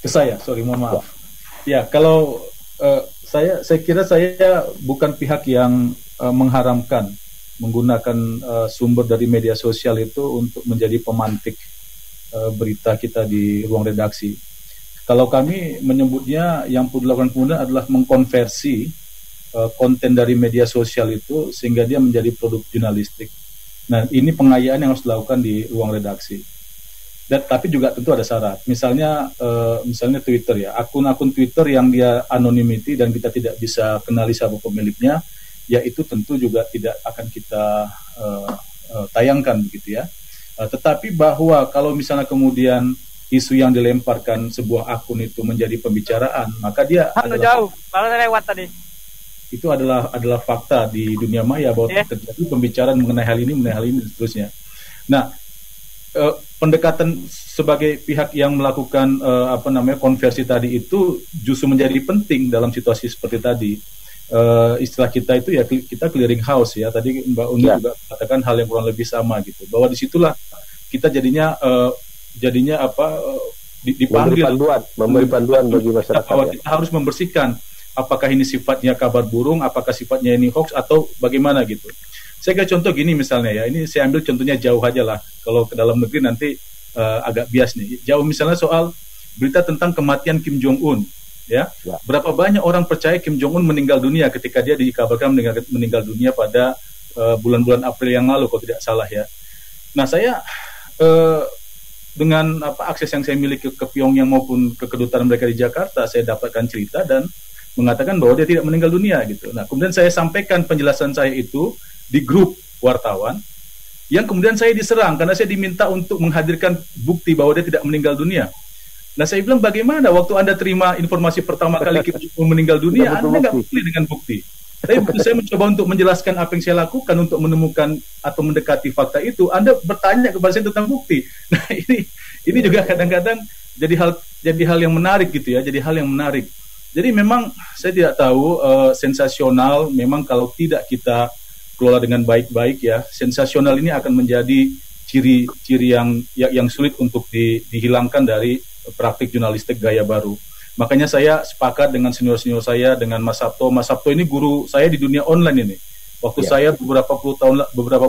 Speaker 4: Ke saya, mohon maaf. Ya, kalau saya kira saya bukan pihak yang mengharamkan menggunakan sumber dari media sosial itu untuk menjadi pemantik berita kita di ruang redaksi. Kalau kami menyebutnya yang perlu dilakukan kemudian adalah mengkonversi konten dari media sosial itu sehingga dia menjadi produk jurnalistik. Nah, ini pengayaan yang harus dilakukan di ruang redaksi. Tapi juga tentu ada syarat. Misalnya Twitter ya, akun-akun Twitter yang dia anonymity dan kita tidak bisa kenali siapa pemiliknya, ya itu tentu juga tidak akan kita tayangkan begitu ya. Tetapi bahwa kalau misalnya kemudian isu yang dilemparkan sebuah akun itu menjadi pembicaraan, maka dia
Speaker 7: jauh, malah lewat tadi.
Speaker 4: Itu adalah fakta di dunia maya bahwa terjadi pembicaraan mengenai hal ini dan seterusnya. Nah, pendekatan sebagai pihak yang melakukan konversi tadi itu justru menjadi penting dalam situasi seperti tadi. Istilah kita itu ya kita clearing house ya, tadi Mbak Uni juga katakan hal yang kurang lebih sama gitu, bahwa disitulah kita jadinya dipanggil
Speaker 1: memberi panduan bagi masyarakat
Speaker 4: bahwa kita harus membersihkan apakah ini sifatnya kabar burung, apakah sifatnya ini hoax atau bagaimana gitu. Saya kira contoh gini misalnya ya, ini saya ambil contohnya jauh aja lah, kalau ke dalam negeri nanti agak bias nih. Jauh misalnya soal berita tentang kematian Kim Jong Un. Ya, berapa banyak orang percaya Kim Jong Un meninggal dunia ketika dia dikabarkan meninggal dunia pada bulan-bulan April yang lalu, kalau tidak salah ya. Nah, saya dengan akses yang saya miliki ke Pyongyang maupun ke kedutaan mereka di Jakarta, saya dapatkan cerita dan mengatakan bahwa dia tidak meninggal dunia gitu. Nah, kemudian saya sampaikan penjelasan saya itu di grup wartawan, yang kemudian saya diserang karena saya diminta untuk menghadirkan bukti bahwa dia tidak meninggal dunia. Nah, saya bilang, bagaimana waktu Anda terima informasi pertama kali Kim Jong Un meninggal dunia, Anda nggak peduli dengan bukti. Tapi waktu saya mencoba untuk menjelaskan apa yang saya lakukan untuk menemukan atau mendekati fakta itu, Anda bertanya kepada saya tentang bukti. Nah, ini juga kadang-kadang jadi hal yang menarik gitu ya, jadi hal yang menarik. Jadi memang saya tidak tahu, sensasional memang kalau tidak kita kelola dengan baik-baik ya, sensasional ini akan menjadi ciri-ciri yang sulit untuk dihilangkan dari praktik jurnalistik gaya baru. Makanya saya sepakat dengan senior-senior saya, dengan Mas Sabto. Mas Sabto ini guru saya di dunia online ini. Waktu saya beberapa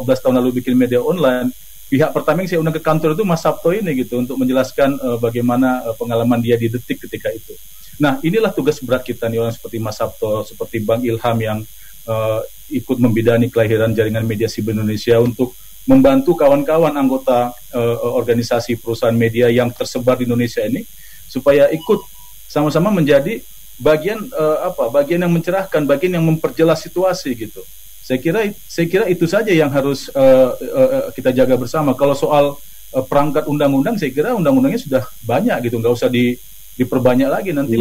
Speaker 4: belas tahun lalu bikin media online, pihak pertama yang saya undang ke kantor itu Mas Sabto ini gitu, untuk menjelaskan bagaimana pengalaman dia di Detik ketika itu. Nah, inilah tugas berat kita nih, orang seperti Mas Sabto, seperti Bang Ilham yang ikut membidani kelahiran jaringan media siber Indonesia untuk membantu kawan-kawan anggota organisasi perusahaan media yang tersebar di Indonesia ini supaya ikut sama-sama menjadi bagian bagian yang mencerahkan, bagian yang memperjelas situasi gitu. Saya kira itu saja yang harus kita jaga bersama. Kalau soal perangkat undang-undang, saya kira undang-undangnya sudah banyak gitu, nggak usah diperbanyak lagi, nanti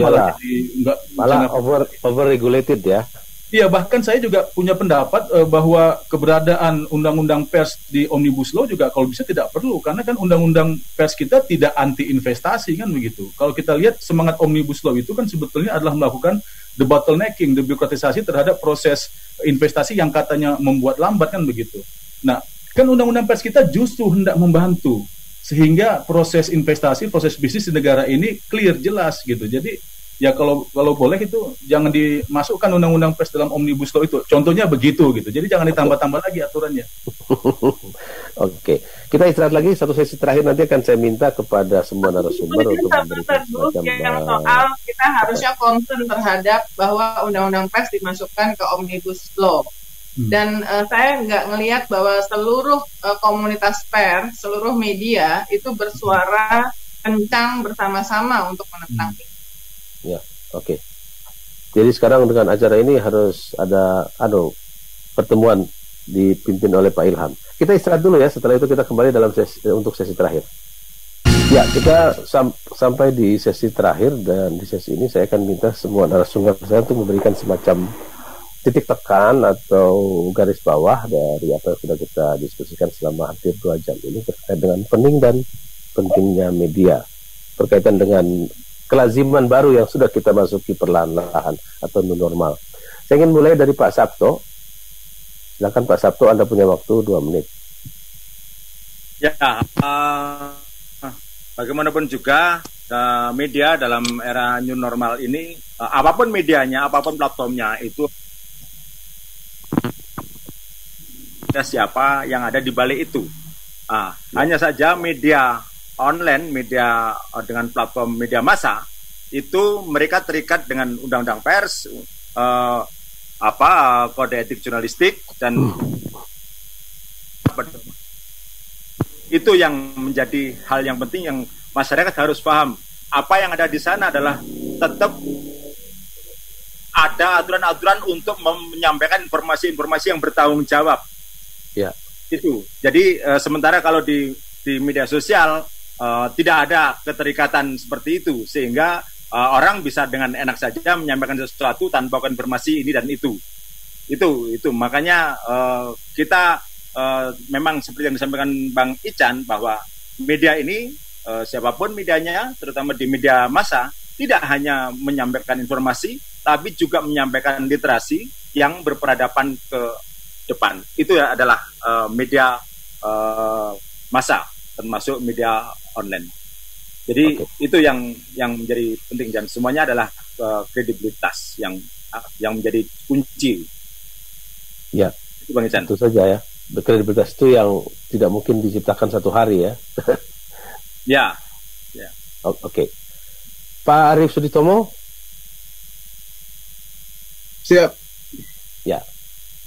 Speaker 4: malah over regulated ya. Iya, bahkan saya juga punya pendapat bahwa keberadaan undang-undang pers di Omnibus Law juga kalau bisa tidak perlu, karena kan undang-undang pers kita tidak anti investasi kan begitu. Kalau kita lihat semangat Omnibus Law itu kan sebetulnya adalah melakukan debottlenecking, debirokratisasi terhadap proses investasi yang katanya membuat lambat kan begitu. Nah, kan undang-undang pers kita justru hendak membantu sehingga proses investasi, proses bisnis di negara ini clear, jelas gitu. Jadi ya kalau boleh itu jangan dimasukkan undang-undang pers dalam Omnibus Law itu. Contohnya begitu gitu. Jadi jangan ditambah-tambah lagi aturannya.
Speaker 1: Oke. Kita istirahat lagi, satu sesi terakhir nanti akan saya minta kepada semua narasumber untuk memberikan
Speaker 3: yang soal kita harusnya concern terhadap bahwa undang-undang pers dimasukkan ke Omnibus Law. Dan saya nggak ngelihat bahwa seluruh komunitas pers, seluruh media itu bersuara kencang bersama-sama untuk menentang ini.
Speaker 1: Ya, oke. Jadi sekarang dengan acara ini harus ada pertemuan dipimpin oleh Pak Ilham. Kita istirahat dulu ya, setelah itu kita kembali dalam untuk sesi terakhir. Ya, kita sampai di sesi terakhir, dan di sesi ini saya akan minta semua narasumber saya untuk memberikan semacam titik tekan atau garis bawah dari apa yang sudah kita diskusikan selama hampir 2 jam ini terkait dengan penting dan pentingnya media, berkaitan dengan kelaziman baru yang sudah kita masuki perlahan-lahan atau new normal. Saya ingin mulai dari Pak Sabto. Silakan Pak Sabto, Anda punya waktu 2 menit.
Speaker 6: Ya, bagaimanapun juga media dalam era new normal ini, apapun medianya, apapun platformnya, itu siapa yang ada di balik itu. Hanya saja media online, media dengan platform media massa itu mereka terikat dengan undang-undang pers, kode etik jurnalistik, dan itu yang menjadi hal yang penting yang masyarakat harus paham. Apa yang ada di sana adalah tetap ada aturan-aturan untuk menyampaikan informasi-informasi yang bertanggung jawab.
Speaker 1: Ya.
Speaker 6: Itu. Jadi sementara kalau di media sosial tidak ada keterikatan seperti itu, sehingga orang bisa dengan enak saja menyampaikan sesuatu tanpa konfirmasi ini dan itu. Makanya kita memang seperti yang disampaikan Bang Ican, bahwa media ini siapapun medianya, terutama di media massa, tidak hanya menyampaikan informasi, tapi juga menyampaikan literasi yang berperadaban ke depan. Itu adalah media massa, termasuk media online. Jadi itu yang menjadi penting, dan semuanya adalah kredibilitas yang menjadi kunci.
Speaker 1: Ya,
Speaker 6: itu Bang Ican.
Speaker 1: Itu saja ya. Kredibilitas itu yang tidak mungkin diciptakan satu hari ya.
Speaker 6: Ya.
Speaker 1: Oke. Pak Arief Suditomo.
Speaker 5: Siap.
Speaker 1: Ya,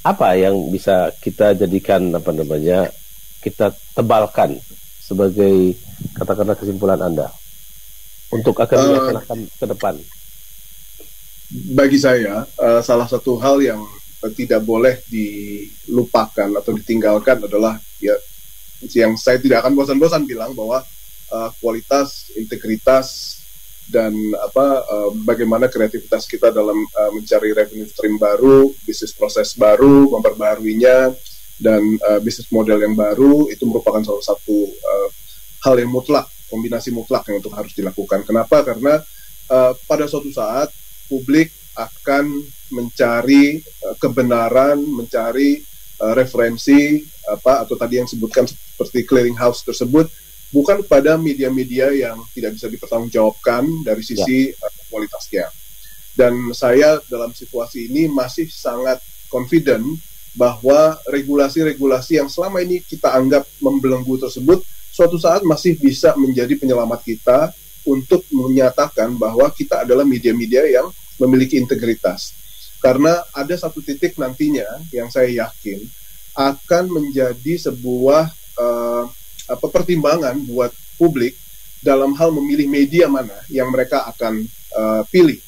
Speaker 1: apa yang bisa kita jadikan kita tebalkan sebagai katakanlah kesimpulan Anda untuk akan dilaksanakan ke depan?
Speaker 5: Bagi saya, salah satu hal yang tidak boleh dilupakan atau ditinggalkan adalah ya yang saya tidak akan bosan-bosan bilang bahwa kualitas, integritas, dan bagaimana kreativitas kita dalam mencari revenue stream baru, bisnis proses baru, memperbaharuinya, dan bisnis model yang baru itu merupakan salah satu hal yang mutlak, kombinasi mutlak yang untuk harus dilakukan. Kenapa? Karena pada suatu saat publik akan mencari kebenaran, mencari referensi atau tadi yang disebutkan seperti clearinghouse tersebut, bukan pada media-media yang tidak bisa dipertanggungjawabkan dari sisi kualitasnya. Dan saya dalam situasi ini masih sangat confident bahwa regulasi-regulasi yang selama ini kita anggap membelenggu tersebut suatu saat masih bisa menjadi penyelamat kita untuk menyatakan bahwa kita adalah media-media yang memiliki integritas. Karena ada satu titik nantinya yang saya yakin akan menjadi sebuah pertimbangan buat publik dalam hal memilih media mana yang mereka akan pilih.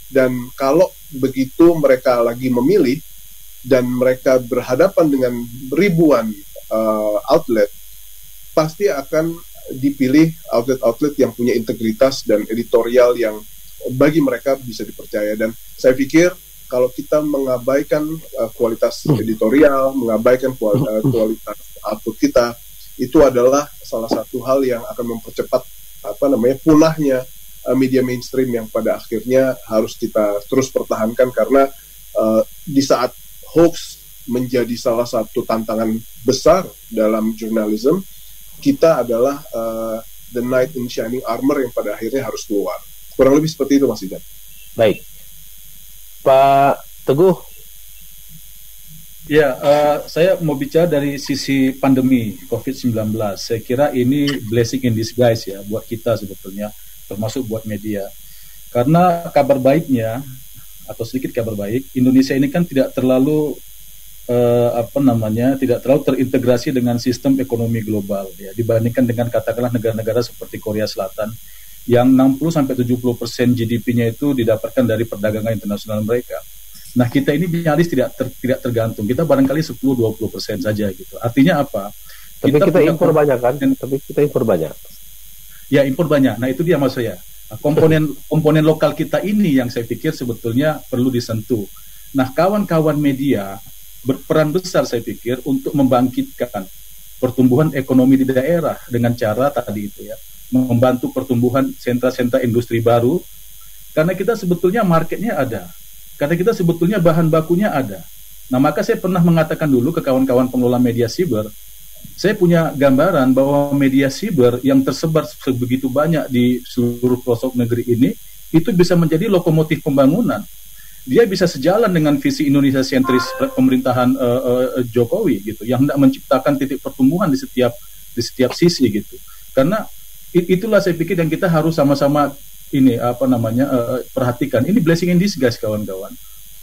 Speaker 5: Dan kalau begitu mereka lagi memilih dan mereka berhadapan dengan ribuan outlet, pasti akan dipilih outlet-outlet yang punya integritas dan editorial yang bagi mereka bisa dipercaya. Dan saya pikir kalau kita mengabaikan kualitas editorial, mengabaikan kualitas output kita, itu adalah salah satu hal yang akan mempercepat punahnya media mainstream yang pada akhirnya harus kita terus pertahankan, karena di saat hoax menjadi salah satu tantangan besar dalam jurnalisme, kita adalah the knight in shining armor yang pada akhirnya harus keluar. Kurang lebih seperti itu, Mas Ijan.
Speaker 1: Baik, Pak Teguh.
Speaker 4: Ya, saya mau bicara dari sisi pandemi COVID-19. Saya kira ini blessing in disguise ya buat kita sebetulnya, termasuk buat media. Karena kabar baiknya, atau sedikit kabar baik, Indonesia ini kan tidak terlalu tidak terlalu terintegrasi dengan sistem ekonomi global ya, dibandingkan dengan katakanlah negara-negara seperti Korea Selatan yang 60-70% GDP-nya itu didapatkan dari perdagangan internasional mereka. Nah, kita ini nyaris tidak tergantung. Kita barangkali 10-20% saja gitu. Artinya apa?
Speaker 1: Tapi kita impor banyak kan? Tapi kita impor banyak.
Speaker 4: Ya, impor banyak. Nah, itu dia maksud saya. Komponen lokal kita ini yang saya pikir sebetulnya perlu disentuh. Nah, kawan-kawan media berperan besar saya pikir untuk membangkitkan pertumbuhan ekonomi di daerah dengan cara tadi itu ya, membantu pertumbuhan sentra-sentra industri baru, karena kita sebetulnya marketnya ada. Karena kita sebetulnya bahan bakunya ada. Nah, maka saya pernah mengatakan dulu ke kawan-kawan pengelola media siber, saya punya gambaran bahwa media siber yang tersebar sebegitu banyak di seluruh pelosok negeri ini, itu bisa menjadi lokomotif pembangunan. Dia bisa sejalan dengan visi Indonesia sentris pemerintahan Jokowi gitu, yang hendak menciptakan titik pertumbuhan di setiap sisi gitu. Karena itulah saya pikir yang kita harus sama-sama ini perhatikan. Ini blessing in disguise, kawan-kawan.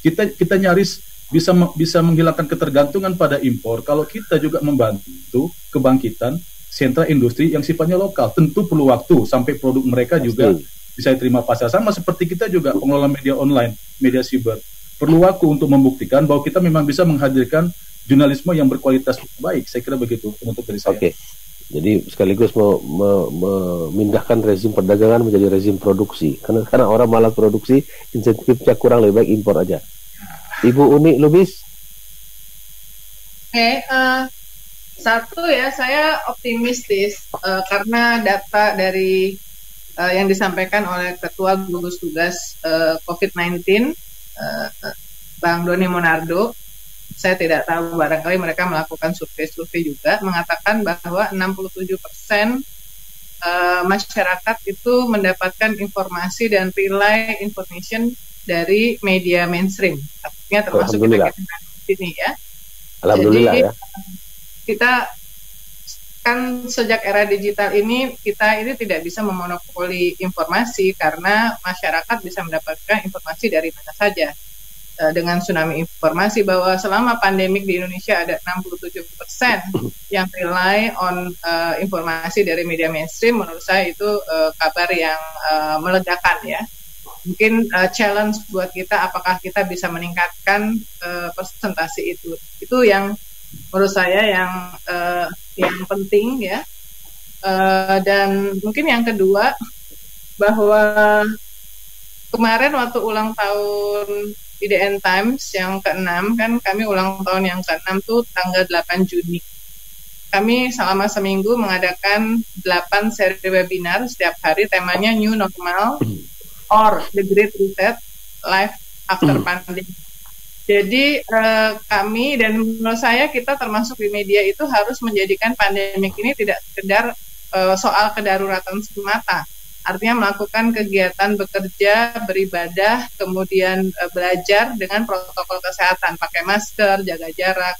Speaker 4: Kita nyaris bisa menghilangkan ketergantungan pada impor kalau kita juga membantu kebangkitan sentra industri yang sifatnya lokal. Tentu perlu waktu sampai produk mereka juga bisa diterima pasar. Sama seperti kita juga pengelola media online, media siber, perlu waktu untuk membuktikan bahwa kita memang bisa menghadirkan jurnalisme yang berkualitas baik. Saya kira begitu untuk dari saya.
Speaker 1: Oke. Jadi sekaligus memindahkan rezim perdagangan menjadi rezim produksi. Karena orang malas produksi, insentifnya kurang, lebih baik impor aja. Ibu Uni Lubis.
Speaker 3: Satu ya, saya optimistis karena data dari yang disampaikan oleh Ketua Gugus Tugas COVID-19, Bang Doni Monardo. Saya tidak tahu, barangkali mereka melakukan survei juga, mengatakan bahwa 67% masyarakat itu mendapatkan informasi dan relay information dari media mainstream. Artinya termasuk kita di sini ya.
Speaker 1: Alhamdulillah. Jadi,
Speaker 3: kita kan sejak era digital ini kita ini tidak bisa memonopoli informasi karena masyarakat bisa mendapatkan informasi dari mana saja. Dengan tsunami informasi bahwa selama pandemik di Indonesia ada 67% yang rely on informasi dari media mainstream, menurut saya itu kabar yang melegakan ya. Mungkin challenge buat kita apakah kita bisa meningkatkan persentase itu. Itu yang menurut saya yang penting ya. Dan mungkin yang kedua bahwa kemarin waktu ulang tahun IDN Times yang ke-6 kan kami ulang tahun yang ke-6 tuh tanggal 8 Juni. Kami selama seminggu mengadakan 8 seri webinar setiap hari, temanya New Normal or The Great Reset, Life After Pandemic. Jadi kami dan menurut saya kita termasuk di media itu harus menjadikan pandemik ini tidak sekedar soal kedaruratan semata. Artinya melakukan kegiatan bekerja, beribadah, kemudian belajar dengan protokol kesehatan, pakai masker, jaga jarak.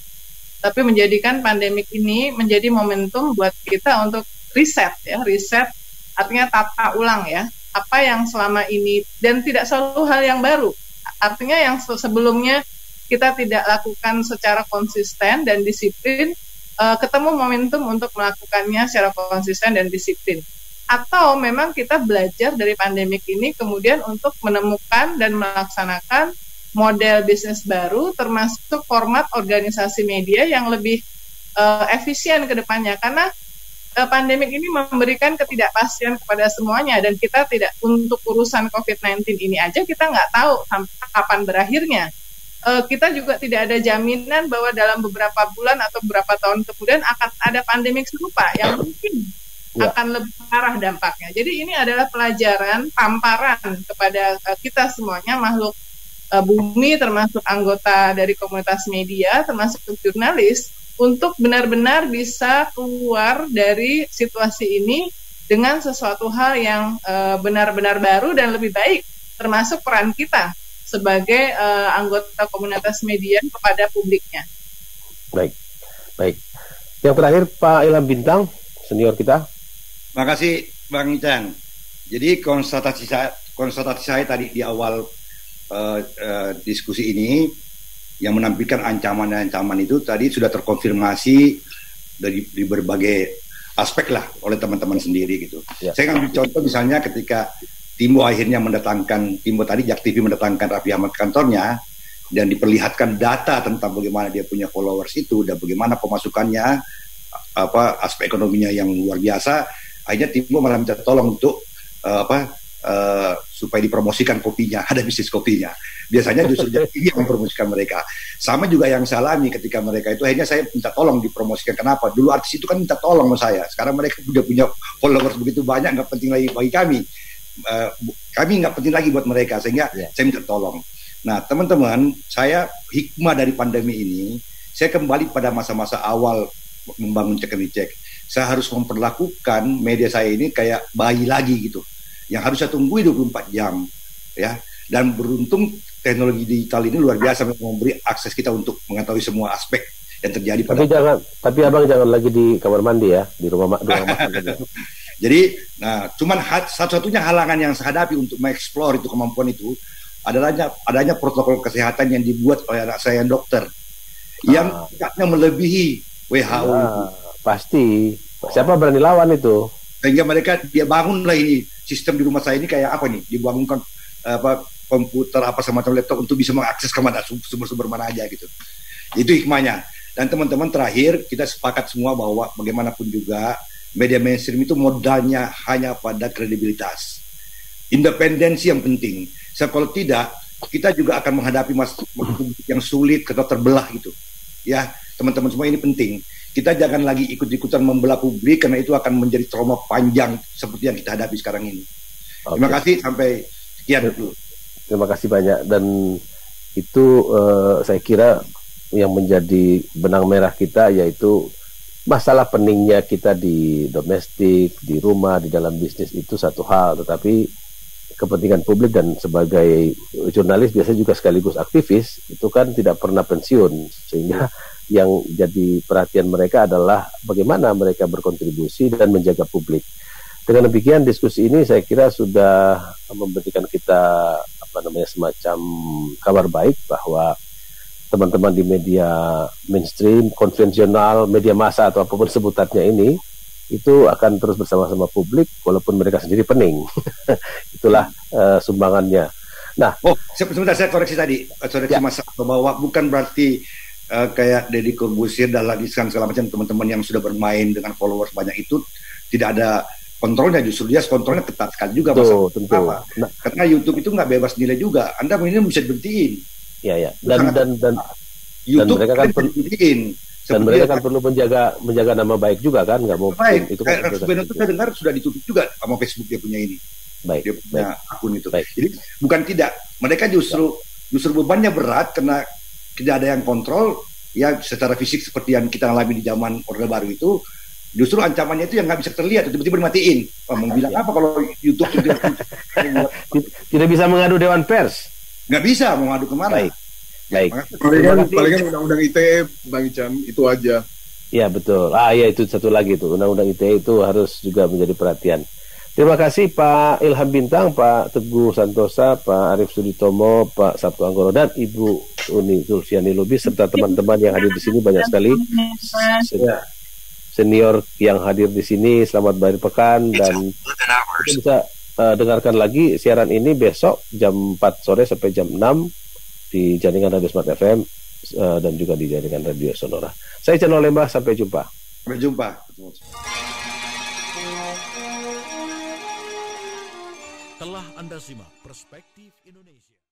Speaker 3: Tapi menjadikan pandemik ini menjadi momentum buat kita untuk riset ya, riset artinya tata ulang ya, apa yang selama ini dan tidak selalu hal yang baru. Artinya yang sebelumnya kita tidak lakukan secara konsisten dan disiplin, ketemu momentum untuk melakukannya secara konsisten dan disiplin. Atau memang kita belajar dari pandemik ini kemudian untuk menemukan dan melaksanakan model bisnis baru termasuk format organisasi media yang lebih efisien ke depannya karena pandemik ini memberikan ketidakpastian kepada semuanya dan kita tidak untuk urusan COVID-19 ini aja kita nggak tahu kapan berakhirnya. Kita juga tidak ada jaminan bahwa dalam beberapa bulan atau beberapa tahun kemudian akan ada pandemik serupa yang mungkin akan lebih parah dampaknya. Jadi ini adalah pelajaran, tamparan kepada kita semuanya, makhluk bumi, termasuk anggota dari komunitas media, termasuk jurnalis, untuk benar-benar bisa keluar dari situasi ini dengan sesuatu hal yang benar-benar baru dan lebih baik, termasuk peran kita sebagai anggota komunitas media kepada publiknya.
Speaker 1: Baik. Yang terakhir Pak Ilham Bintang, senior kita.
Speaker 2: Terima kasih Bang Ican. Jadi konstatasi saya tadi di awal diskusi ini yang menampilkan ancaman-ancaman itu tadi sudah terkonfirmasi di berbagai aspek lah oleh teman-teman sendiri gitu. Ya. Saya ngambil contoh misalnya ketika Timbo akhirnya Jak TV mendatangkan Raffi Ahmad ke kantornya dan diperlihatkan data tentang bagaimana dia punya followers itu dan bagaimana pemasukannya, aspek ekonominya yang luar biasa. Akhirnya Timbo malah minta tolong untuk supaya dipromosikan kopinya, ada bisnis kopinya. Biasanya justru Jak TV yang mempromosikan mereka. Sama juga yang saya alami ketika mereka itu, akhirnya saya minta tolong dipromosikan. Kenapa? Dulu artis itu kan minta tolong sama saya. Sekarang mereka udah punya followers begitu banyak, nggak penting lagi bagi kami. Kami nggak penting lagi buat mereka, sehingga saya minta tolong. Nah, teman-teman, saya hikmah dari pandemi ini, saya kembali pada masa-masa awal membangun Cek and Recheck. Saya harus memperlakukan media saya ini kayak bayi lagi gitu, yang harus saya tunggu 24 jam ya. Dan beruntung teknologi digital ini luar biasa memberi akses kita untuk mengetahui semua aspek yang terjadi pada.
Speaker 1: Tapi abang jangan lagi di kamar mandi ya, di rumah
Speaker 2: Jadi, nah, cuman satu-satunya halangan yang saya hadapi untuk mengeksplor itu kemampuan itu adanya protokol kesehatan yang dibuat oleh anak saya yang dokter, yang tingkatnya melebihi WHO.
Speaker 1: Pasti. Siapa berani lawan itu?
Speaker 2: Sehingga dia bangun lah ini sistem di rumah saya ini kayak apa nih? Dibangunkan komputer semacam laptop untuk bisa mengakses kemana sumber-sumber mana aja gitu. Itu hikmahnya. Dan teman-teman, terakhir kita sepakat semua bahwa bagaimanapun juga media mainstream itu modalnya hanya pada kredibilitas. Independensi yang penting. Kalau tidak, kita juga akan menghadapi yang sulit atau terbelah gitu. Ya, teman-teman semua, ini penting. Kita jangan lagi ikut-ikutan membelah publik karena itu akan menjadi trauma panjang seperti yang kita hadapi sekarang ini. Okay. Terima kasih, sampai sekian dulu.
Speaker 1: Terima kasih banyak, dan itu saya kira yang menjadi benang merah kita yaitu masalah peningnya kita di domestik, di rumah, di dalam bisnis itu satu hal, tetapi kepentingan publik dan sebagai jurnalis biasanya juga sekaligus aktivis, itu kan tidak pernah pensiun, sehingga yang jadi perhatian mereka adalah bagaimana mereka berkontribusi dan menjaga publik. Dengan demikian diskusi ini saya kira sudah memberikan kita semacam kabar baik bahwa teman-teman di media mainstream, konvensional, media massa atau apapun sebutannya ini itu akan terus bersama-sama publik walaupun mereka sendiri pening. Itulah sumbangannya. Nah,
Speaker 2: sebentar saya koreksi tadi, Mas bahwa bukan berarti kayak Deddy Corbuzier dan lagi segala macam teman-teman yang sudah bermain dengan followers banyak itu tidak ada kontrolnya, justru dia kontrolnya ketat sekali juga.
Speaker 1: Tentu.
Speaker 2: Nah, karena YouTube itu nggak bebas nilai juga. Anda ini bisa diberhentiin.
Speaker 1: Ya. Dan YouTube mereka kan
Speaker 2: diberhentiin.
Speaker 1: Dan mereka kan perlu menjaga nama baik juga kan, nggak mau
Speaker 2: baik.
Speaker 1: Itu kan
Speaker 2: sebenarnya saya dengar sudah ditutup juga sama Facebook dia punya ini. Dia punya akun itu. Jadi bukan tidak, mereka justru bebannya berat karena tidak ada yang kontrol ya secara fisik seperti yang kita alami di zaman Orde Baru itu. Justru ancamannya itu yang nggak bisa terlihat, tiba-tiba dimatiin. Mau bilang apa kalau YouTube
Speaker 1: tidak bisa mengadu Dewan Pers?
Speaker 2: Nggak bisa, mau ngadu kemana?
Speaker 1: Baik.
Speaker 5: Palingan undang-undang ITE, Bang Ican, itu aja.
Speaker 1: Ya betul. Ya itu satu lagi tuh, undang-undang ITE itu harus juga menjadi perhatian. Terima kasih Pak Ilham Bintang, Pak Teguh Santosa, Pak Arief Suditomo, Pak Sabtu Anggoro, dan Ibu Uni Zulfiani Lubis serta teman-teman yang hadir di sini banyak sekali. Senior yang hadir di sini, selamat berakhir pekan, dan kita bisa dengarkan lagi siaran ini besok jam 4 sore sampai jam 6 di jaringan Radio Smart FM dan juga di jaringan Radio Sonora. Saya Channel Lembah, sampai jumpa.
Speaker 2: Sampai jumpa.
Speaker 8: Telah Anda simak Perspektif Indonesia.